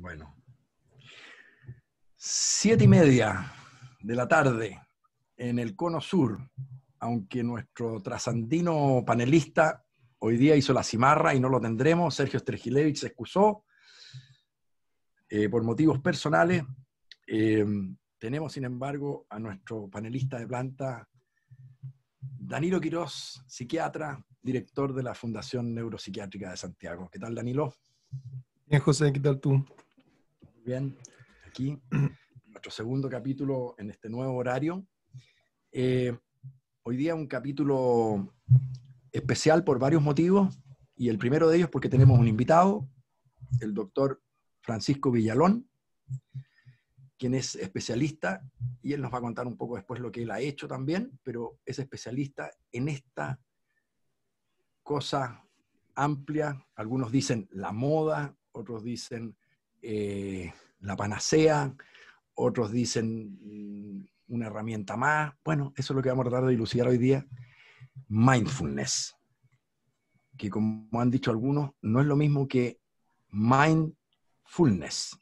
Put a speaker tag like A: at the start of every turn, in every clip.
A: Bueno, 7:30 de la tarde en el Cono Sur, aunque nuestro trasandino panelista hoy día hizo la cimarra y no lo tendremos. Sergio Stergilevich se excusó por motivos personales. Tenemos, sin embargo, a nuestro panelista de planta, Danilo Quirós, psiquiatra, director de la Fundación Neuropsiquiátrica de Santiago. ¿Qué tal, Danilo?
B: Bien, José, ¿qué tal tú?
A: Bien, aquí, nuestro segundo capítulo en este nuevo horario. Hoy día un capítulo especial por varios motivos, y el primero de ellos porque tenemos un invitado, el doctor Francisco Villalón, quien es especialista, y él nos va a contar un poco después lo que él ha hecho también, pero es especialista en esta cosa amplia. Algunos dicen la moda, otros dicen la panacea, otros dicen una herramienta más. Bueno, eso es lo que vamos a tratar de dilucidar hoy día. Mindfulness, que como han dicho algunos, no es lo mismo que mindfulness.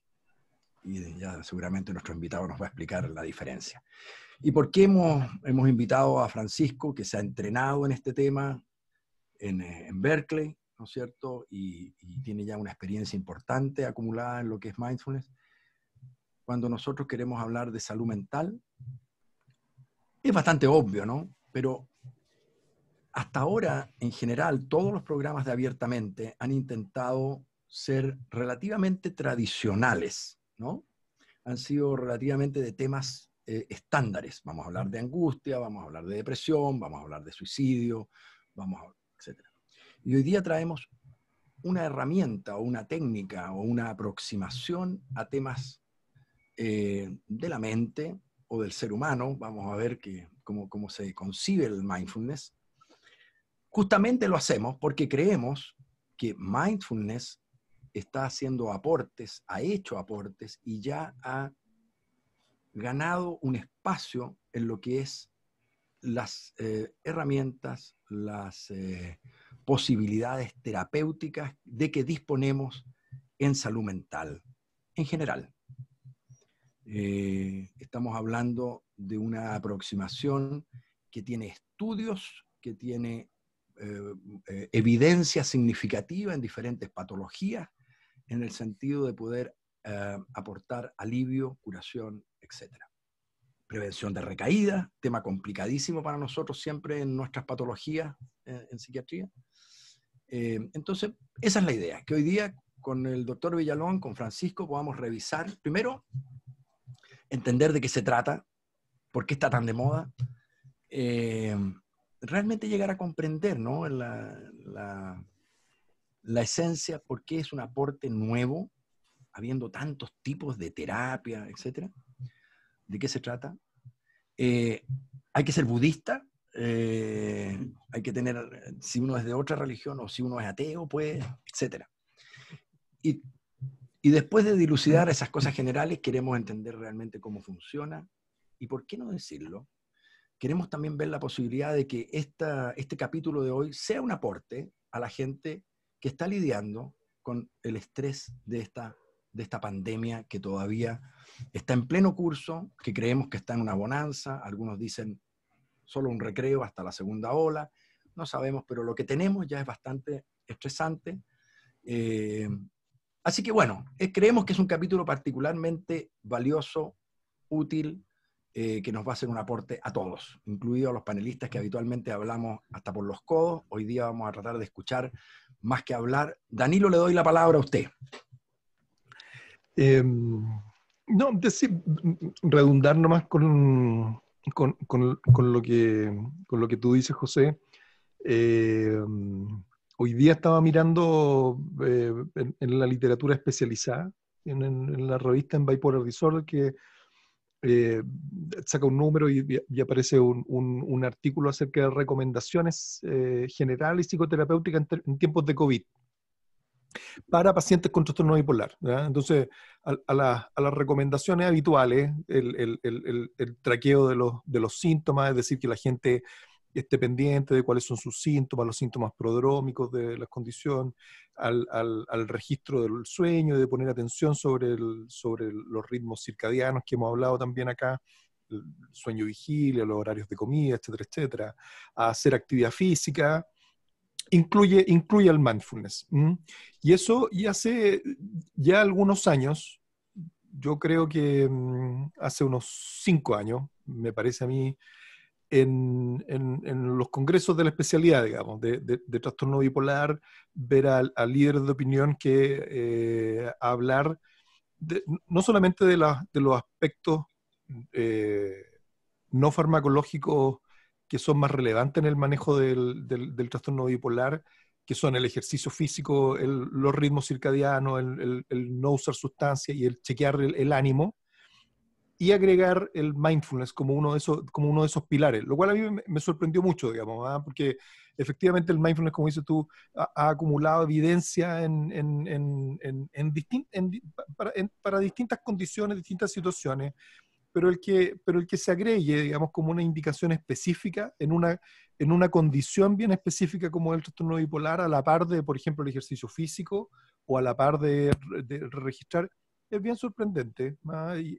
A: Y ya seguramente nuestro invitado nos va a explicar la diferencia. ¿Y por qué hemos invitado a Francisco, que se ha entrenado en este tema en Berkeley, ¿no es cierto? Y tiene ya una experiencia importante acumulada en lo que es mindfulness? Cuando nosotros queremos hablar de salud mental, es bastante obvio, ¿no? Pero hasta ahora, en general, todos los programas de Abiertamente han intentado ser relativamente tradicionales, ¿no? Han sido relativamente de temas estándares. Vamos a hablar de angustia, vamos a hablar de depresión, vamos a hablar de suicidio, etc. Y hoy día traemos una herramienta o una técnica o una aproximación a temas de la mente o del ser humano. Vamos a ver cómo se concibe el mindfulness. Justamente lo hacemos porque creemos que mindfulness está haciendo aportes, ha hecho aportes y ya ha ganado un espacio en lo que es las herramientas, las posibilidades terapéuticas de que disponemos en salud mental en general. Estamos hablando de una aproximación que tiene estudios, que tiene evidencia significativa en diferentes patologías, en el sentido de poder aportar alivio, curación, etc. Prevención de recaída, tema complicadísimo para nosotros siempre en nuestras patologías en psiquiatría. Entonces, esa es la idea, que hoy día con el doctor Villalón, con Francisco, podamos revisar, primero, entender de qué se trata, por qué está tan de moda, realmente llegar a comprender, ¿no? la esencia, por qué es un aporte nuevo, habiendo tantos tipos de terapia, etc. ¿De qué se trata? Hay que ser budista, hay que tener, si uno es de otra religión o si uno es ateo, pues, etc. Y después de dilucidar esas cosas generales, queremos entender realmente cómo funciona y, por qué no decirlo, queremos también ver la posibilidad de que este capítulo de hoy sea un aporte a la gente que está lidiando con el estrés de esta pandemia que todavía está en pleno curso, que creemos que está en una bonanza. Algunos dicen solo un recreo hasta la segunda ola, no sabemos, pero lo que tenemos ya es bastante estresante. Así que bueno, creemos que es un capítulo particularmente valioso, útil, que nos va a hacer un aporte a todos, incluidos a los panelistas que habitualmente hablamos hasta por los codos. Hoy día vamos a tratar de escuchar más que hablar. Danilo, le doy la palabra a usted.
B: No, redundar nomás con lo que tú dices, José. Hoy día estaba mirando en la literatura especializada, en la revista en Bipolar Disorder, que saca un número y aparece un artículo acerca de recomendaciones generales psicoterapéuticas en tiempos de COVID para pacientes con trastorno bipolar, ¿ya? Entonces, a las recomendaciones habituales, el traqueo de los síntomas, es decir, que la gente esté pendiente de cuáles son sus síntomas, los síntomas prodrómicos de la condición, al registro del sueño, de poner atención sobre los ritmos circadianos que hemos hablado también acá, el sueño vigilia, los horarios de comida, etcétera, etcétera, a hacer actividad física, incluye el mindfulness. Y eso, y hace ya algunos años, yo creo que hace unos 5 años, me parece a mí, en los congresos de la especialidad, digamos, de trastorno bipolar, ver a líderes de opinión que hablar no solamente de los aspectos no farmacológicos que son más relevantes en el manejo del trastorno bipolar, que son el ejercicio físico, los ritmos circadianos, el no usar sustancias y el chequear el ánimo, y agregar el mindfulness como uno de esos pilares, lo cual a mí me sorprendió mucho, digamos, porque efectivamente el mindfulness, como dices tú, ha acumulado evidencia para distintas condiciones, distintas situaciones, pero el que se agregue, digamos, como una indicación específica en una condición bien específica como el trastorno bipolar, a la par de, por ejemplo, el ejercicio físico o a la par de registrar, es bien sorprendente,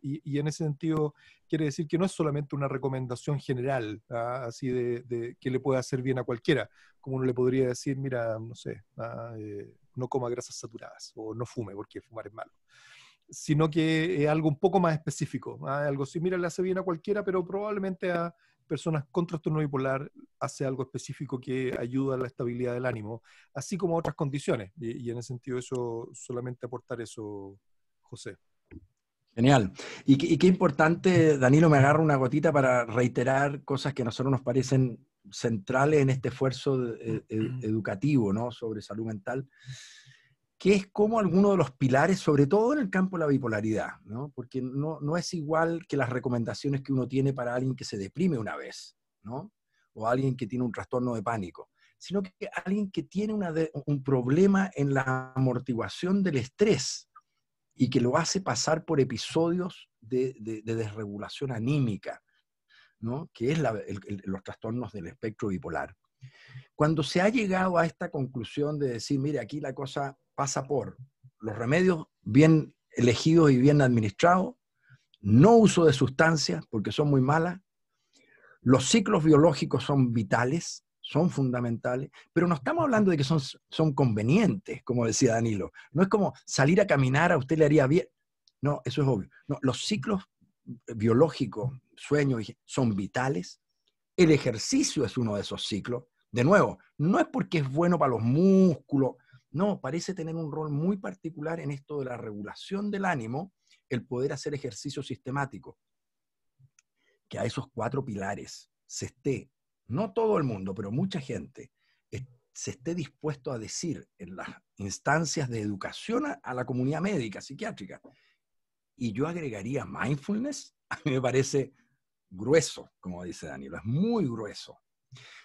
B: y en ese sentido quiere decir que no es solamente una recomendación general, así que le puede hacer bien a cualquiera, como uno le podría decir, mira, no sé, no coma grasas saturadas o no fume porque fumar es malo, sino que es algo un poco más específico, algo así, mira, le hace bien a cualquiera, pero probablemente a personas con trastorno bipolar hace algo específico que ayuda a la estabilidad del ánimo, así como otras condiciones, y en ese sentido eso, solamente aportar eso, José.
A: Genial. Y qué importante, Danilo, me agarra una gotita para reiterar cosas que a nosotros nos parecen centrales en este esfuerzo educativo, ¿no?, sobre salud mental, que es como alguno de los pilares, sobre todo en el campo de la bipolaridad, ¿no? Porque no es igual que las recomendaciones que uno tiene para alguien que se deprime una vez, ¿no?, o alguien que tiene un trastorno de pánico, sino que alguien que tiene un problema en la amortiguación del estrés y que lo hace pasar por episodios de desregulación anímica, ¿no?, que es los trastornos del espectro bipolar. Cuando se ha llegado a esta conclusión de decir, mire, aquí la cosa pasa por los remedios bien elegidos y bien administrados, no uso de sustancias porque son muy malas, los ciclos biológicos son vitales, son fundamentales, pero no estamos hablando de que son convenientes, como decía Danilo. No es como salir a caminar, a usted le haría bien. No, eso es obvio. No, los ciclos biológicos, sueños, son vitales. El ejercicio es uno de esos ciclos. De nuevo, no es porque es bueno para los músculos, no, parece tener un rol muy particular en esto de la regulación del ánimo, el poder hacer ejercicio sistemático. Que a esos 4 pilares se esté, no todo el mundo, pero mucha gente, se esté dispuesto a decir en las instancias de educación a la comunidad médica, psiquiátrica. Y yo agregaría mindfulness, a mí me parece grueso, como dice Danilo, es muy grueso.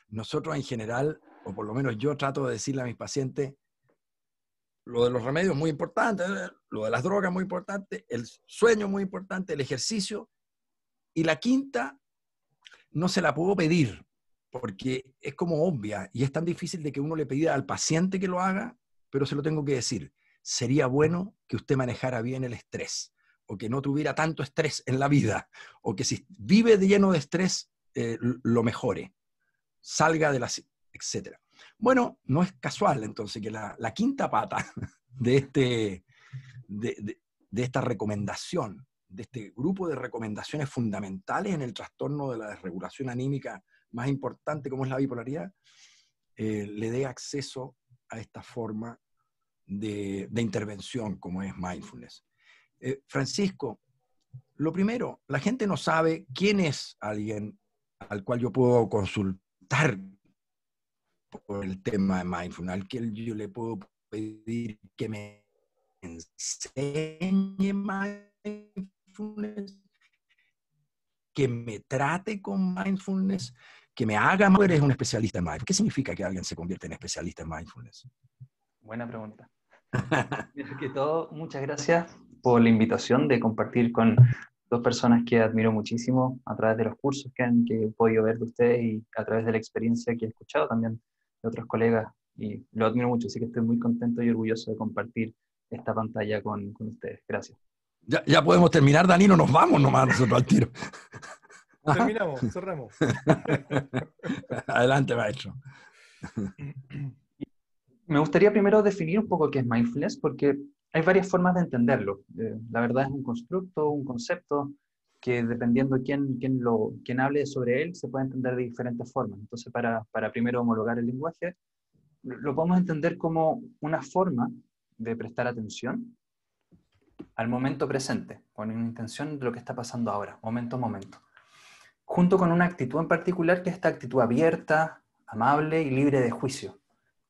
A: Nosotros en general, o por lo menos yo trato de decirle a mis pacientes, lo de los remedios es muy importante, lo de las drogas es muy importante, el sueño es muy importante, el ejercicio, y la quinta no se la puedo pedir, porque es como obvia, y es tan difícil de que uno le pida al paciente que lo haga, pero se lo tengo que decir. Sería bueno que usted manejara bien el estrés, o que no tuviera tanto estrés en la vida, o que si vive lleno de estrés, lo mejore, salga de las, etc. Bueno, no es casual entonces que la quinta pata de esta recomendación, de este grupo de recomendaciones fundamentales en el trastorno de la desregulación anímica más importante como es la bipolaridad, le dé acceso a esta forma de intervención como es mindfulness. Francisco, lo primero, la gente no sabe quién es alguien al cual yo puedo consultar por el tema de mindfulness, al que yo le puedo pedir que me enseñe mindfulness, que me trate con mindfulness, que me haga, eres un especialista en mindfulness. ¿Qué significa que alguien se convierte en especialista en mindfulness?
C: Buena pregunta. Primero que todo, muchas gracias por la invitación de compartir con dos personas que admiro muchísimo a través de los cursos que he podido ver de ustedes y a través de la experiencia que he escuchado también de otros colegas, y lo admiro mucho, así que estoy muy contento y orgulloso de compartir esta pantalla con ustedes. Gracias.
A: Ya podemos terminar, Danilo, nos vamos nomás nosotros al tiro.
B: Terminamos, cerramos.
A: Adelante, maestro.
C: Me gustaría primero definir un poco qué es mindfulness, porque hay varias formas de entenderlo. La verdad es un constructo, un concepto, que dependiendo de quién hable sobre él, se puede entender de diferentes formas. Entonces, para primero homologar el lenguaje, lo podemos entender como una forma de prestar atención al momento presente, con una intención de lo que está pasando ahora, momento a momento, junto con una actitud en particular, que es esta actitud abierta, amable y libre de juicio,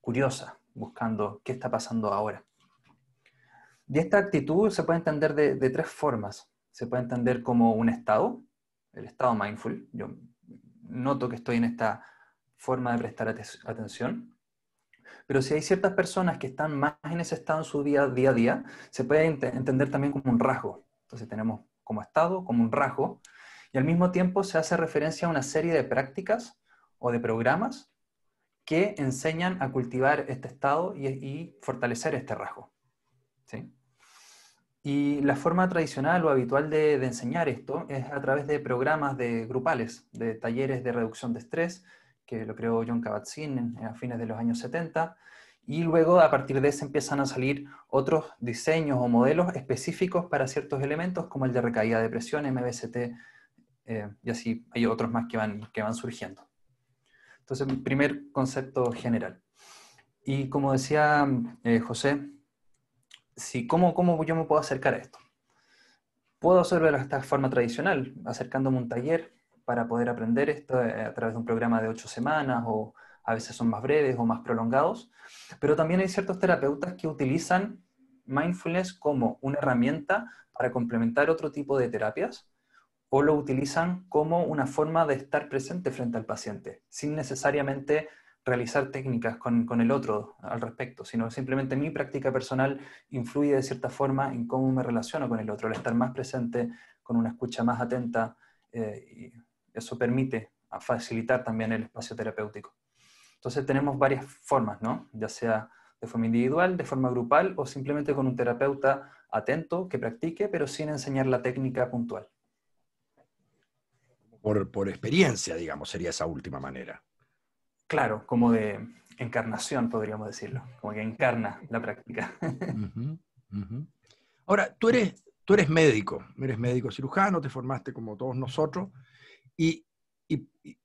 C: curiosa, buscando qué está pasando ahora. Y esta actitud se puede entender de tres formas. Se puede entender como un estado, el estado mindful. Yo noto que estoy en esta forma de prestar atención. Pero si hay ciertas personas que están más en ese estado en su día a día, se puede entender también como un rasgo. Entonces tenemos como estado, como un rasgo, y al mismo tiempo se hace referencia a una serie de prácticas o de programas que enseñan a cultivar este estado y fortalecer este rasgo. ¿Sí? Y la forma tradicional o habitual de enseñar esto es a través de programas grupales, de talleres de reducción de estrés, que lo creó Jon Kabat-Zinn a fines de los años 70, y luego a partir de ese empiezan a salir otros diseños o modelos específicos para ciertos elementos, como el de recaída de presión, MBST, y así hay otros más que van surgiendo. Entonces, primer concepto general. Y como decía José, ¿cómo yo me puedo acercar a esto? Puedo hacerlo de esta forma tradicional, acercándome a un taller para poder aprender esto a través de un programa de 8 semanas, o a veces son más breves o más prolongados, pero también hay ciertos terapeutas que utilizan mindfulness como una herramienta para complementar otro tipo de terapias, o lo utilizan como una forma de estar presente frente al paciente, sin necesariamente realizar técnicas con el otro al respecto, sino simplemente mi práctica personal influye de cierta forma en cómo me relaciono con el otro, al estar más presente, con una escucha más atenta, y eso permite facilitar también el espacio terapéutico. Entonces tenemos varias formas, ¿no? Ya sea de forma individual, de forma grupal, o simplemente con un terapeuta atento que practique, pero sin enseñar la técnica puntual.
A: Por experiencia, digamos, sería esa última manera.
C: Claro, como de encarnación, podríamos decirlo, como que encarna la práctica.
A: Uh-huh, uh-huh. Ahora, tú eres médico cirujano, te formaste como todos nosotros, y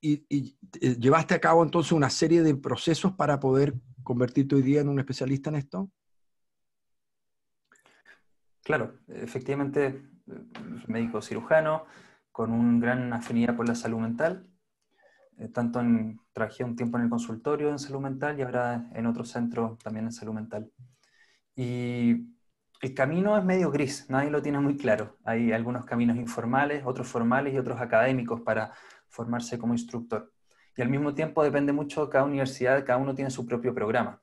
A: llevaste a cabo entonces una serie de procesos para poder convertirte hoy día en un especialista en esto.
C: Claro, efectivamente, médico cirujano, con una gran afinidad por la salud mental. Trabajé un tiempo en el consultorio en salud mental y ahora en otro centro también en salud mental. Y el camino es medio gris, nadie lo tiene muy claro. Hay algunos caminos informales, otros formales y otros académicos para formarse como instructor. Y al mismo tiempo depende mucho de cada universidad, cada uno tiene su propio programa.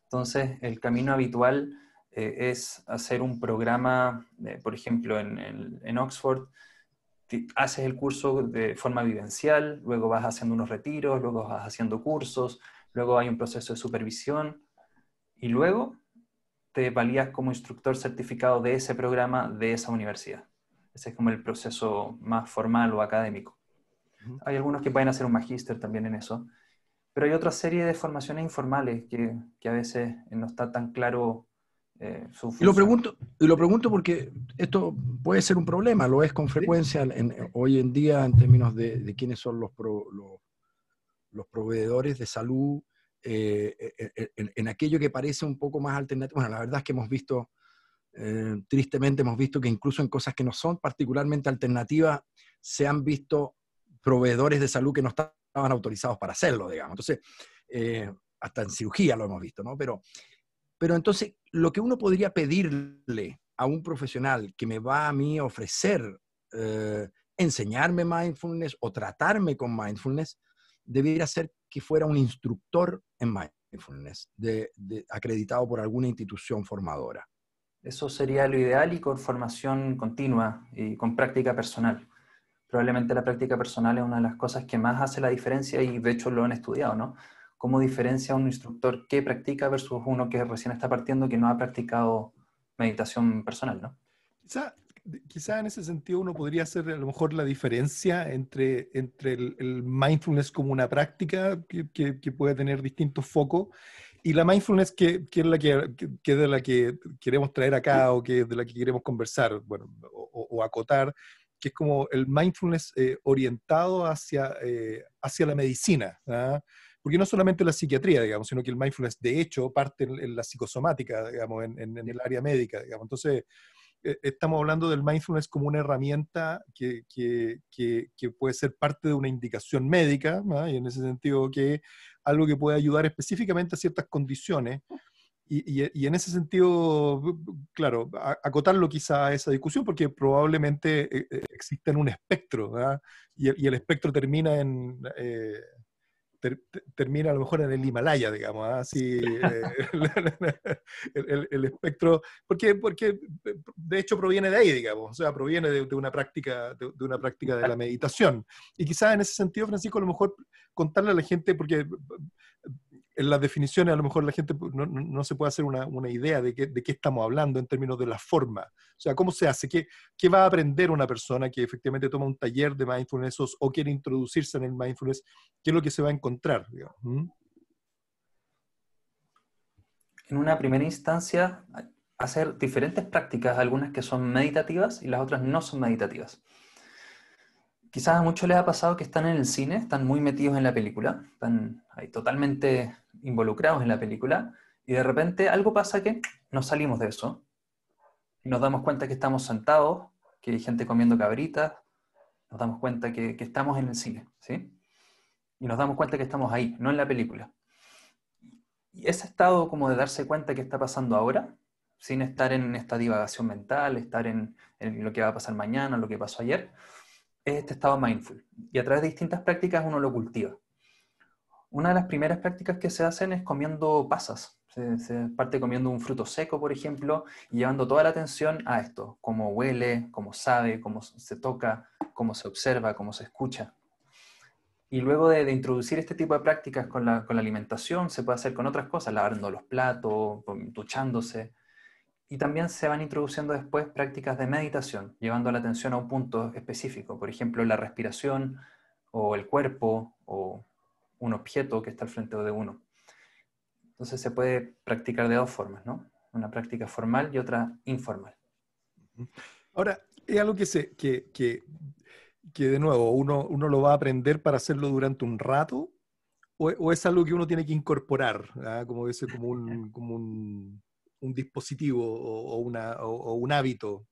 C: Entonces, el camino habitual es hacer un programa, por ejemplo, en Oxford, haces el curso de forma vivencial, luego vas haciendo unos retiros, luego vas haciendo cursos, luego hay un proceso de supervisión y luego te valías como instructor certificado de ese programa de esa universidad. Ese es como el proceso más formal o académico. Hay algunos que pueden hacer un magíster también en eso, pero hay otra serie de formaciones informales que a veces no está tan claro su
A: Y lo
C: función.
A: pregunto porque esto puede ser un problema, lo es con frecuencia hoy en día en términos de quiénes son los proveedores de salud, en aquello que parece un poco más alternativo. Bueno, la verdad es que tristemente hemos visto que incluso en cosas que no son particularmente alternativas, se han visto proveedores de salud que no estaban autorizados para hacerlo, digamos. Entonces, hasta en cirugía lo hemos visto, ¿no? Pero entonces, lo que uno podría pedirle a un profesional que me va a mí a ofrecer enseñarme mindfulness o tratarme con mindfulness, debería ser que fuera un instructor en mindfulness, acreditado por alguna institución formadora.
C: Eso sería lo ideal y con formación continua y con práctica personal. Probablemente la práctica personal es una de las cosas que más hace la diferencia y de hecho lo han estudiado, ¿no? ¿Cómo diferencia un instructor que practica versus uno que recién está partiendo que no ha practicado meditación personal, ¿no?
B: Quizá, quizá en ese sentido uno podría hacer a lo mejor la diferencia entre el mindfulness como una práctica que puede tener distintos focos y la mindfulness que es que de la que queremos traer acá o que de la que queremos conversar, bueno, o acotar, que es como el mindfulness orientado hacia la medicina, ¿ah? Porque no solamente la psiquiatría, digamos, sino que el mindfulness de hecho parte en la psicosomática, digamos, en el área médica, digamos. Entonces, estamos hablando del mindfulness como una herramienta que puede ser parte de una indicación médica, ¿no? Y en ese sentido que algo que puede ayudar específicamente a ciertas condiciones. Y en ese sentido, claro, acotarlo quizá a esa discusión, porque probablemente existe un espectro, ¿verdad? Y el espectro termina termina a lo mejor en el Himalaya, digamos, ¿ah? Así, el espectro, porque de hecho proviene de ahí, digamos, o sea, proviene de una práctica, de una práctica de la meditación. Y quizás en ese sentido, Francisco, a lo mejor contarle a la gente, porque en las definiciones a lo mejor la gente no se puede hacer una idea de qué estamos hablando en términos de la forma. O sea, ¿cómo se hace? ¿Qué va a aprender una persona que efectivamente toma un taller de mindfulness o quiere introducirse en el mindfulness? ¿Qué es lo que se va a encontrar, digamos?
C: En una primera instancia, hacer diferentes prácticas, algunas que son meditativas y las otras no son meditativas. Quizás a muchos les ha pasado que están en el cine, están muy metidos en la película, están ahí totalmente involucrados en la película, y de repente algo pasa que nos salimos de eso, y nos damos cuenta que estamos sentados, que hay gente comiendo cabritas, nos damos cuenta que estamos en el cine, ¿sí? Y nos damos cuenta que estamos ahí, no en la película. Y ese estado como de darse cuenta que está pasando ahora, sin estar en esta divagación mental, estar en lo que va a pasar mañana, lo que pasó ayer, es este estado mindful. Y a través de distintas prácticas uno lo cultiva. Una de las primeras prácticas que se hacen es comiendo pasas. Se parte comiendo un fruto seco, por ejemplo, y llevando toda la atención a esto, cómo huele, cómo sabe, cómo se toca, cómo se observa, cómo se escucha. Y luego de introducir este tipo de prácticas con la alimentación, se puede hacer con otras cosas, lavando los platos, duchándose. Y también se van introduciendo después prácticas de meditación, llevando la atención a un punto específico, por ejemplo, la respiración o el cuerpo o un objeto que está al frente de uno. Entonces se puede practicar de dos formas, ¿no? Una práctica formal y otra informal.
B: Ahora, es algo que de nuevo, uno lo va a aprender para hacerlo durante un rato, o es algo que uno tiene que incorporar, ¿ah? Como un dispositivo o un hábito.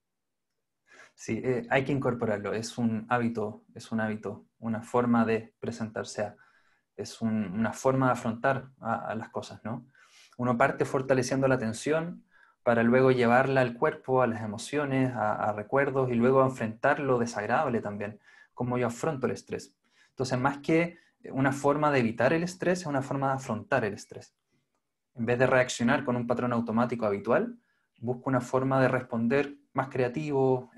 C: Sí, hay que incorporarlo. Es un hábito, una forma de presentarse, una forma de afrontar a las cosas, ¿no? Uno parte fortaleciendo la atención para luego llevarla al cuerpo, a las emociones, a recuerdos y luego a enfrentar lo desagradable también, cómo yo afronto el estrés. Entonces, más que una forma de evitar el estrés, es una forma de afrontar el estrés. En vez de reaccionar con un patrón automático habitual, busco una forma de responder más creativo,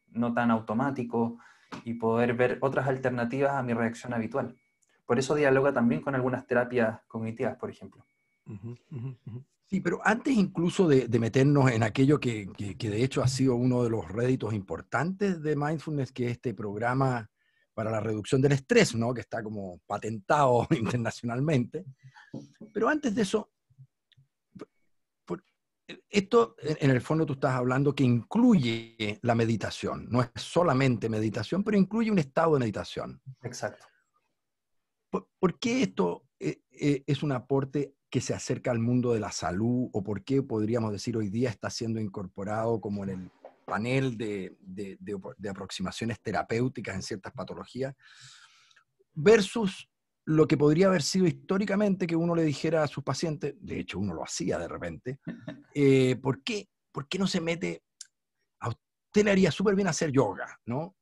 C: no tan automático, y poder ver otras alternativas a mi reacción habitual. Por eso dialoga también con algunas terapias cognitivas, por ejemplo.
A: Sí, pero antes incluso de meternos en aquello que de hecho ha sido uno de los réditos importantes de Mindfulness, que es este programa para la reducción del estrés, ¿no? Que está como patentado internacionalmente. Pero antes de eso, esto en el fondo tú estás hablando que incluye la meditación. No es solamente meditación, pero incluye un estado de meditación.
C: Exacto.
A: ¿Por qué esto es un aporte que se acerca al mundo de la salud, o por qué podríamos decir hoy día está siendo incorporado como en el panel de aproximaciones terapéuticas en ciertas patologías, versus lo que podría haber sido históricamente que uno le dijera a sus pacientes, de hecho uno lo hacía de repente, ¿por qué no se mete? A usted le haría súper bien hacer yoga, ¿no?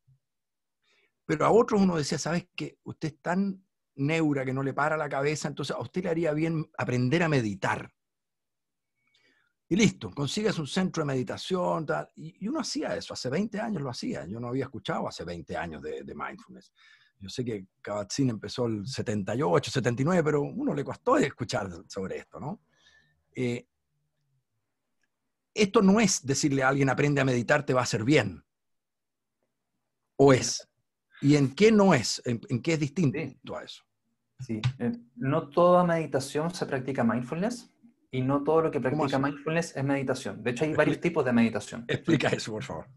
A: Pero a otros uno decía, ¿sabes qué? Usted es tan neura que no le para la cabeza, entonces a usted le haría bien aprender a meditar. Y listo, consigues un centro de meditación, tal. Y uno hacía eso, hace 20 años lo hacía. Yo no había escuchado hace 20 años de mindfulness. Yo sé que Kabat-Zinn empezó el 78, 79, pero uno le costó escuchar sobre esto, ¿no? Esto no es decirle a alguien aprende a meditar, te va a hacer bien. ¿O es? ¿Y en qué no es? ¿En qué es distinto a eso?
C: Sí, no toda meditación se practica mindfulness y no todo lo que practica mindfulness es meditación. De hecho, hay varios tipos de meditación.
A: Explica eso, por favor.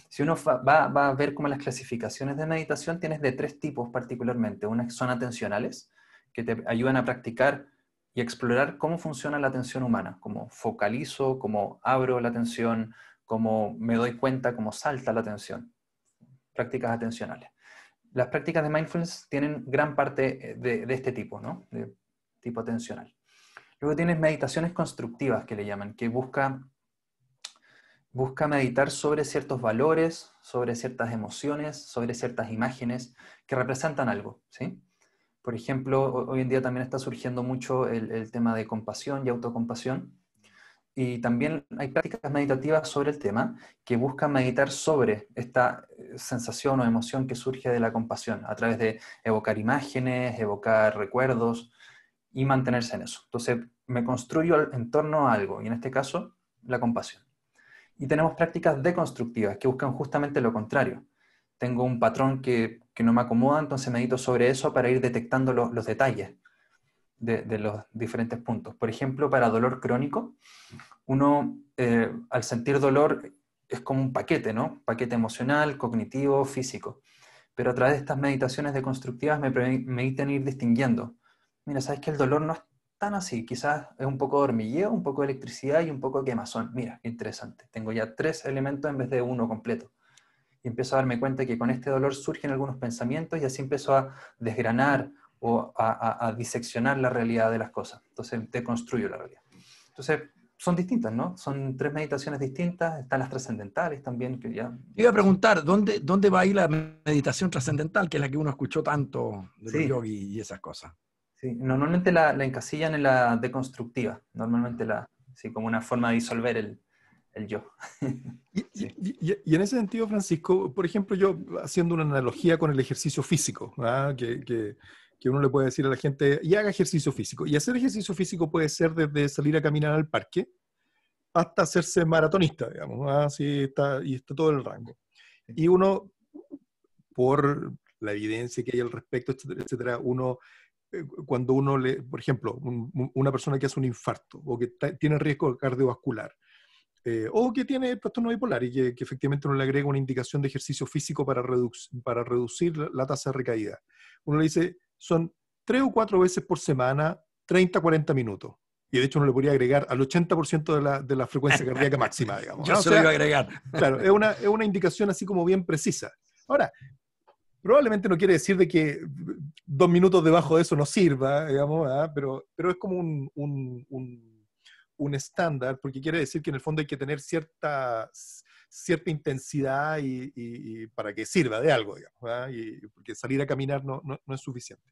C: Si uno va a ver como las clasificaciones de meditación, tienes de 3 tipos particularmente. Unas son atencionales, que te ayudan a practicar y explorar cómo funciona la atención humana, cómo focalizo, cómo abro la atención, cómo me doy cuenta, cómo salta la atención. Prácticas atencionales. Las prácticas de mindfulness tienen gran parte de este tipo, ¿no? De tipo atencional. Luego tienes meditaciones constructivas, que le llaman, que busca meditar sobre ciertos valores, sobre ciertas emociones, sobre ciertas imágenes que representan algo, ¿sí? Por ejemplo, hoy en día también está surgiendo mucho el tema de compasión y autocompasión. Y también hay prácticas meditativas sobre el tema que buscan meditar sobre esta sensación o emoción que surge de la compasión a través de evocar imágenes, evocar recuerdos y mantenerse en eso. Entonces, me construyo en torno a algo, y en este caso, la compasión. Y tenemos prácticas deconstructivas que buscan justamente lo contrario. Tengo un patrón que no me acomoda, entonces medito sobre eso para ir detectando los detalles de los diferentes puntos. Por ejemplo, para dolor crónico, uno al sentir dolor es como un paquete, ¿no? Paquete emocional, cognitivo, físico. Pero a través de estas meditaciones deconstructivas me permiten ir distinguiendo. Mira, sabes que el dolor no es tan así, quizás es un poco de hormigueo, un poco de electricidad y un poco de quemazón. Mira, qué interesante. Tengo ya 3 elementos en vez de uno completo. Y empiezo a darme cuenta que con este dolor surgen algunos pensamientos y así empiezo a desgranar o a diseccionar la realidad de las cosas. Entonces, deconstruyo la realidad. Entonces, son distintas, ¿no? Son 3 meditaciones distintas, están las trascendentales también, que ya...
A: Iba a preguntar, ¿dónde va ahí la meditación trascendental, que es la que uno escuchó tanto de los yogis y esas cosas?
C: Sí, normalmente la encasillan en la deconstructiva, normalmente sí, como una forma de disolver el yo.
B: Y en ese sentido, Francisco, por ejemplo, yo haciendo una analogía con el ejercicio físico, ¿ah? Que uno le puede decir a la gente, y haga ejercicio físico. Y hacer ejercicio físico puede ser desde salir a caminar al parque hasta hacerse maratonista, digamos, así está, y está todo el rango. Y uno, por la evidencia que hay al respecto, etcétera, etcétera, cuando uno por ejemplo, una persona que hace un infarto o que tiene riesgo cardiovascular, o que tiene trastorno bipolar y que efectivamente uno le agrega una indicación de ejercicio físico para reducir la tasa de recaída. Uno le dice, son 3 o 4 veces por semana, 30, 40 minutos. Y de hecho uno le podría agregar al 80% de la frecuencia cardíaca máxima, digamos.
A: Yo se lo iba a agregar.
B: Claro, es una indicación así como bien precisa. Ahora, probablemente no quiere decir de que 2 minutos debajo de eso no sirva, digamos, pero es como un estándar, porque quiere decir que en el fondo hay que tener cierta intensidad y para que sirva de algo, digamos, porque salir a caminar no es suficiente.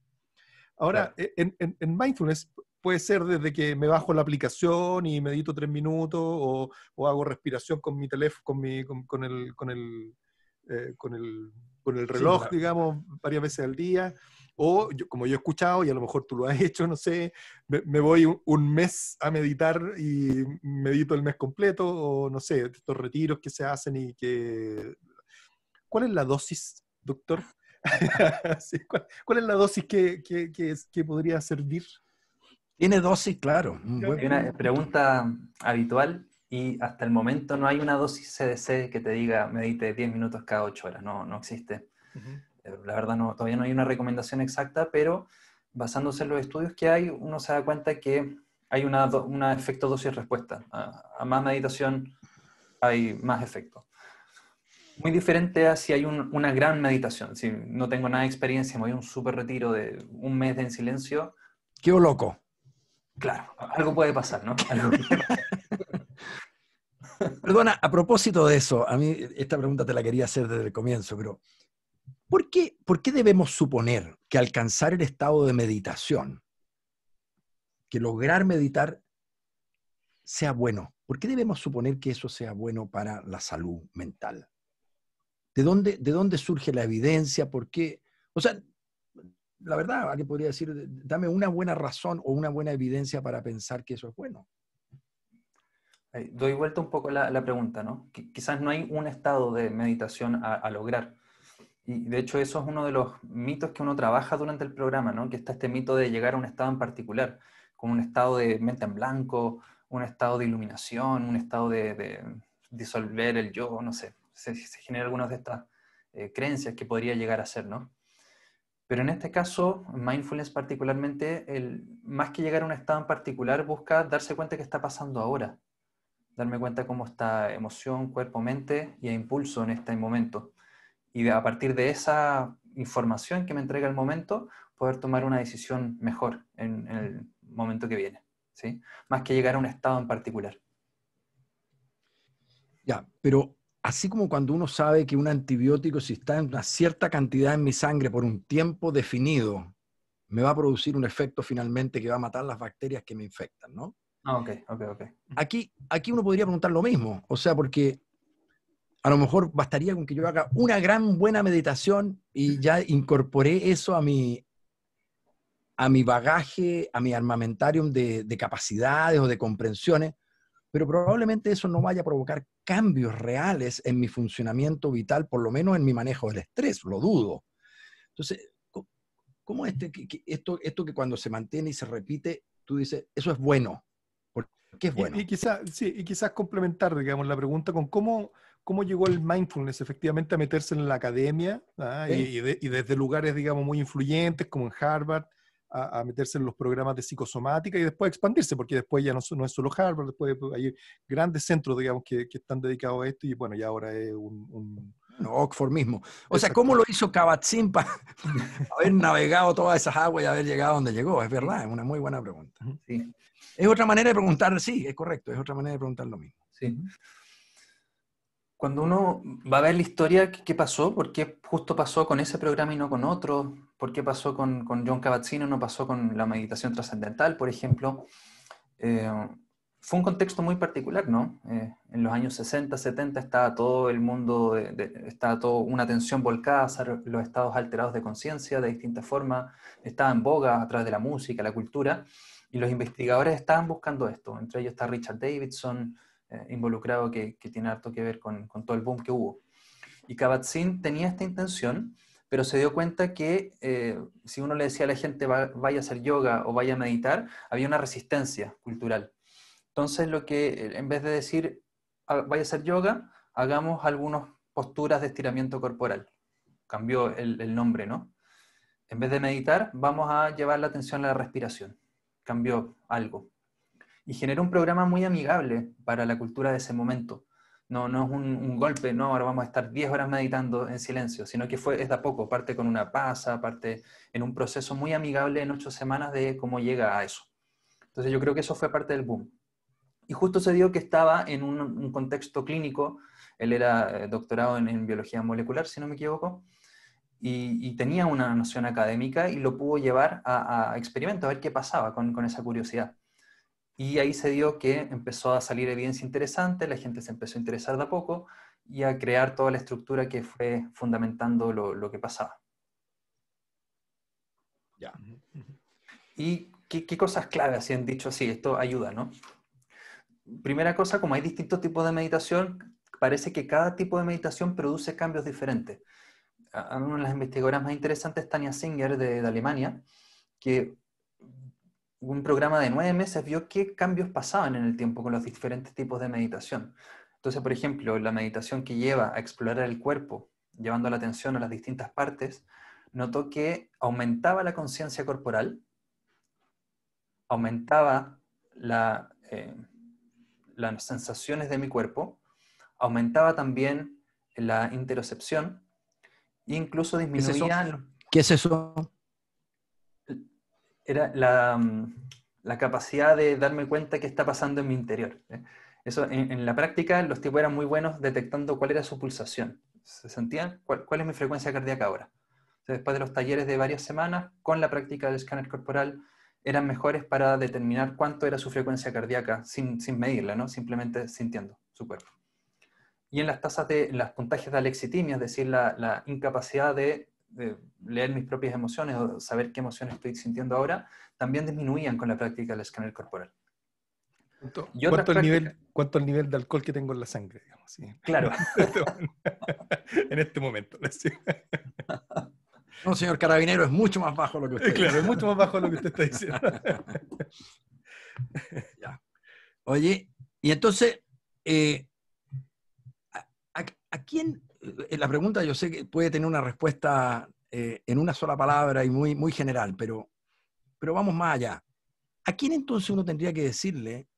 B: Ahora, claro, en mindfulness puede ser desde que me bajo la aplicación y medito 3 minutos o hago respiración con mi teléfono, con el reloj, sí, claro, digamos, varias veces al día. O como yo he escuchado, y a lo mejor tú lo has hecho, no sé, me voy un mes a meditar y medito el mes completo, o no sé, estos retiros que se hacen y que... ¿Cuál es la dosis, doctor? Sí, ¿cuál es la dosis que podría servir?
A: Tiene dosis, claro.
C: Hay una pregunta habitual y hasta el momento no hay una dosis CDC que te diga medite 10 minutos cada 8 horas, no existe. La verdad todavía no hay una recomendación exacta, pero basándose en los estudios que hay, uno se da cuenta que hay un efecto dosis-respuesta. A más meditación hay más efecto. Muy diferente a si hay una gran meditación. Si no tengo nada de experiencia, me voy a un súper retiro de un mes en silencio.
A: Quedo loco.
C: Claro, algo puede pasar, ¿no?
A: Perdona, a propósito de eso, a mí esta pregunta te la quería hacer desde el comienzo, pero ¿por qué debemos suponer que alcanzar el estado de meditación, que lograr meditar, sea bueno? ¿Por qué debemos suponer que eso sea bueno para la salud mental? ¿De dónde surge la evidencia? ¿Por qué? O sea, la verdad, alguien podría decir, dame una buena razón o una buena evidencia para pensar que eso es bueno.
C: Doy vuelta un poco la pregunta, ¿no? Quizás no hay un estado de meditación a lograr. Y de hecho eso es uno de los mitos que uno trabaja durante el programa, ¿no? Que está este mito de llegar a un estado en particular, como un estado de mente en blanco, un estado de iluminación, un estado de disolver el yo, no sé. Se generan algunas de estas creencias que podría llegar a ser, ¿no? Pero en este caso, mindfulness particularmente, más que llegar a un estado en particular, busca darse cuenta de qué está pasando ahora. Darme cuenta cómo está emoción, cuerpo, mente y impulso en este momento. Y a partir de esa información que me entrega el momento, poder tomar una decisión mejor en el momento que viene, ¿sí? Más que llegar a un estado en particular.
A: Ya, pero así como cuando uno sabe que un antibiótico, si está en una cierta cantidad en mi sangre por un tiempo definido, me va a producir un efecto finalmente que va a matar las bacterias que me infectan, ¿no?
C: Ah, ok.
A: Aquí uno podría preguntar lo mismo, o sea, porque a lo mejor bastaría con que yo haga una gran buena meditación y ya incorporé eso a mi bagaje, a mi armamentarium de capacidades o de comprensiones, pero probablemente eso no vaya a provocar cambios reales en mi funcionamiento vital, por lo menos en mi manejo del estrés, lo dudo. Entonces, ¿cómo esto que cuando se mantiene y se repite, tú dices, eso es bueno? ¿Por qué es bueno?
B: Y quizás complementar, digamos, la pregunta con cómo llegó el mindfulness efectivamente a meterse en la academia, ¿ah?
A: ¿Sí?
B: Y desde lugares, digamos, muy influyentes como en Harvard, a meterse en los programas de psicosomática y después expandirse, porque después ya no es solo Harvard, después hay grandes centros, digamos, que están dedicados a esto y bueno, ya ahora es
A: No, Oxford mismo. O sea, ¿cómo
B: Exacto.
A: lo hizo Kabat-Zinn para haber navegado todas esas aguas y haber llegado donde llegó? Es verdad, es una muy buena pregunta.
C: Sí,
A: Es otra manera de preguntar, sí, es correcto, es otra manera de preguntar lo mismo.
C: sí. Cuando uno va a ver la historia, ¿qué pasó? ¿Por qué justo pasó con ese programa y no con otro? ¿Por qué pasó con John Kabat-Zinn y no pasó con la meditación trascendental, por ejemplo? Eh, Fue un contexto muy particular, ¿no? En los años 60, 70 estaba todo el mundo, estaba toda una atención volcada hacia los estados alterados de conciencia de distintas formas, estaba en boga a través de la música, la cultura, y los investigadores estaban buscando esto. Entre ellos está Richard Davidson, involucrado, que tiene harto que ver con todo el boom que hubo. Y Kabat-Zinn tenía esta intención, pero se dio cuenta que si uno le decía a la gente vaya a hacer yoga o vaya a meditar, había una resistencia cultural. Entonces, en vez de decir vaya a hacer yoga, hagamos algunas posturas de estiramiento corporal. Cambió el nombre, ¿no? En vez de meditar, vamos a llevar la atención a la respiración. Cambió algo. Y generó un programa muy amigable para la cultura de ese momento. No es un golpe, no, ahora vamos a estar 10 horas meditando en silencio, sino que es de a poco, parte con una pasa, parte en un proceso muy amigable en 8 semanas de cómo llega a eso. Entonces yo creo que eso fue parte del boom. Y justo se dio que estaba en un contexto clínico, él era doctorado en biología molecular, si no me equivoco, y tenía una noción académica y lo pudo llevar a experimentos, a ver qué pasaba con esa curiosidad. Y ahí se dio que empezó a salir evidencia interesante, la gente se empezó a interesar de a poco y a crear toda la estructura que fue fundamentando lo que pasaba.
A: Ya.
C: ¿Y qué cosas clave así han dicho? Sí, esto ayuda, ¿no? Primera cosa, como hay distintos tipos de meditación, parece que cada tipo de meditación produce cambios diferentes. Una de las investigadoras más interesantes es Tania Singer de Alemania, que un programa de 9 meses vio qué cambios pasaban en el tiempo con los diferentes tipos de meditación. Entonces, por ejemplo, la meditación que lleva a explorar el cuerpo, llevando la atención a las distintas partes, notó que aumentaba la conciencia corporal, aumentaba las sensaciones de mi cuerpo, aumentaba también la interocepción e incluso
A: ¿Qué es eso?
C: disminuía
A: ¿Qué es eso?
C: era la capacidad de darme cuenta qué está pasando en mi interior. Eso, en la práctica, los tipos eran muy buenos detectando cuál era su pulsación. Se sentían cuál es mi frecuencia cardíaca ahora. Entonces, después de los talleres de varias semanas, con la práctica del escáner corporal, eran mejores para determinar cuánto era su frecuencia cardíaca sin medirla, ¿no? Simplemente sintiendo su cuerpo. Y en las puntajes de alexitimia, es decir, la incapacidad de leer mis propias emociones o saber qué emociones estoy sintiendo ahora, también disminuían con la práctica del escáner corporal. Y otras prácticas.
B: ¿Cuánto el nivel de alcohol que tengo en la sangre? Digamos, ¿sí?
C: Claro.
B: En este momento. ¿Sí?
A: No, señor carabinero, es mucho más bajo lo que usted
B: Claro,
A: dice.
B: es mucho más bajo lo que usted está diciendo.
A: Ya. Oye, y entonces, ¿a quién? La pregunta yo sé que puede tener una respuesta en una sola palabra y muy, muy general, pero vamos más allá. ¿A quién entonces uno tendría que decirle,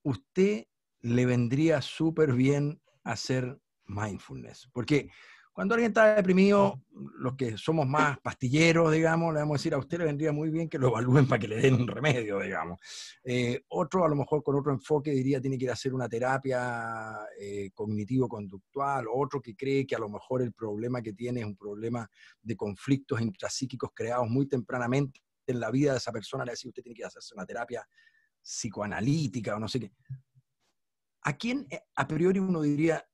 A: usted le vendría súper bien hacer mindfulness? Porque cuando alguien está deprimido, los que somos más pastilleros, digamos, le vamos a decir, a usted le vendría muy bien que lo evalúen para que le den un remedio, digamos. Otro, a lo mejor con otro enfoque, diría, tiene que ir a hacer una terapia cognitivo-conductual. Otro que cree que a lo mejor el problema que tiene es un problema de conflictos intrapsíquicos creados muy tempranamente en la vida de esa persona. Le decía, usted tiene que ir a hacerse una terapia psicoanalítica o no sé qué. ¿A quién a priori uno diría,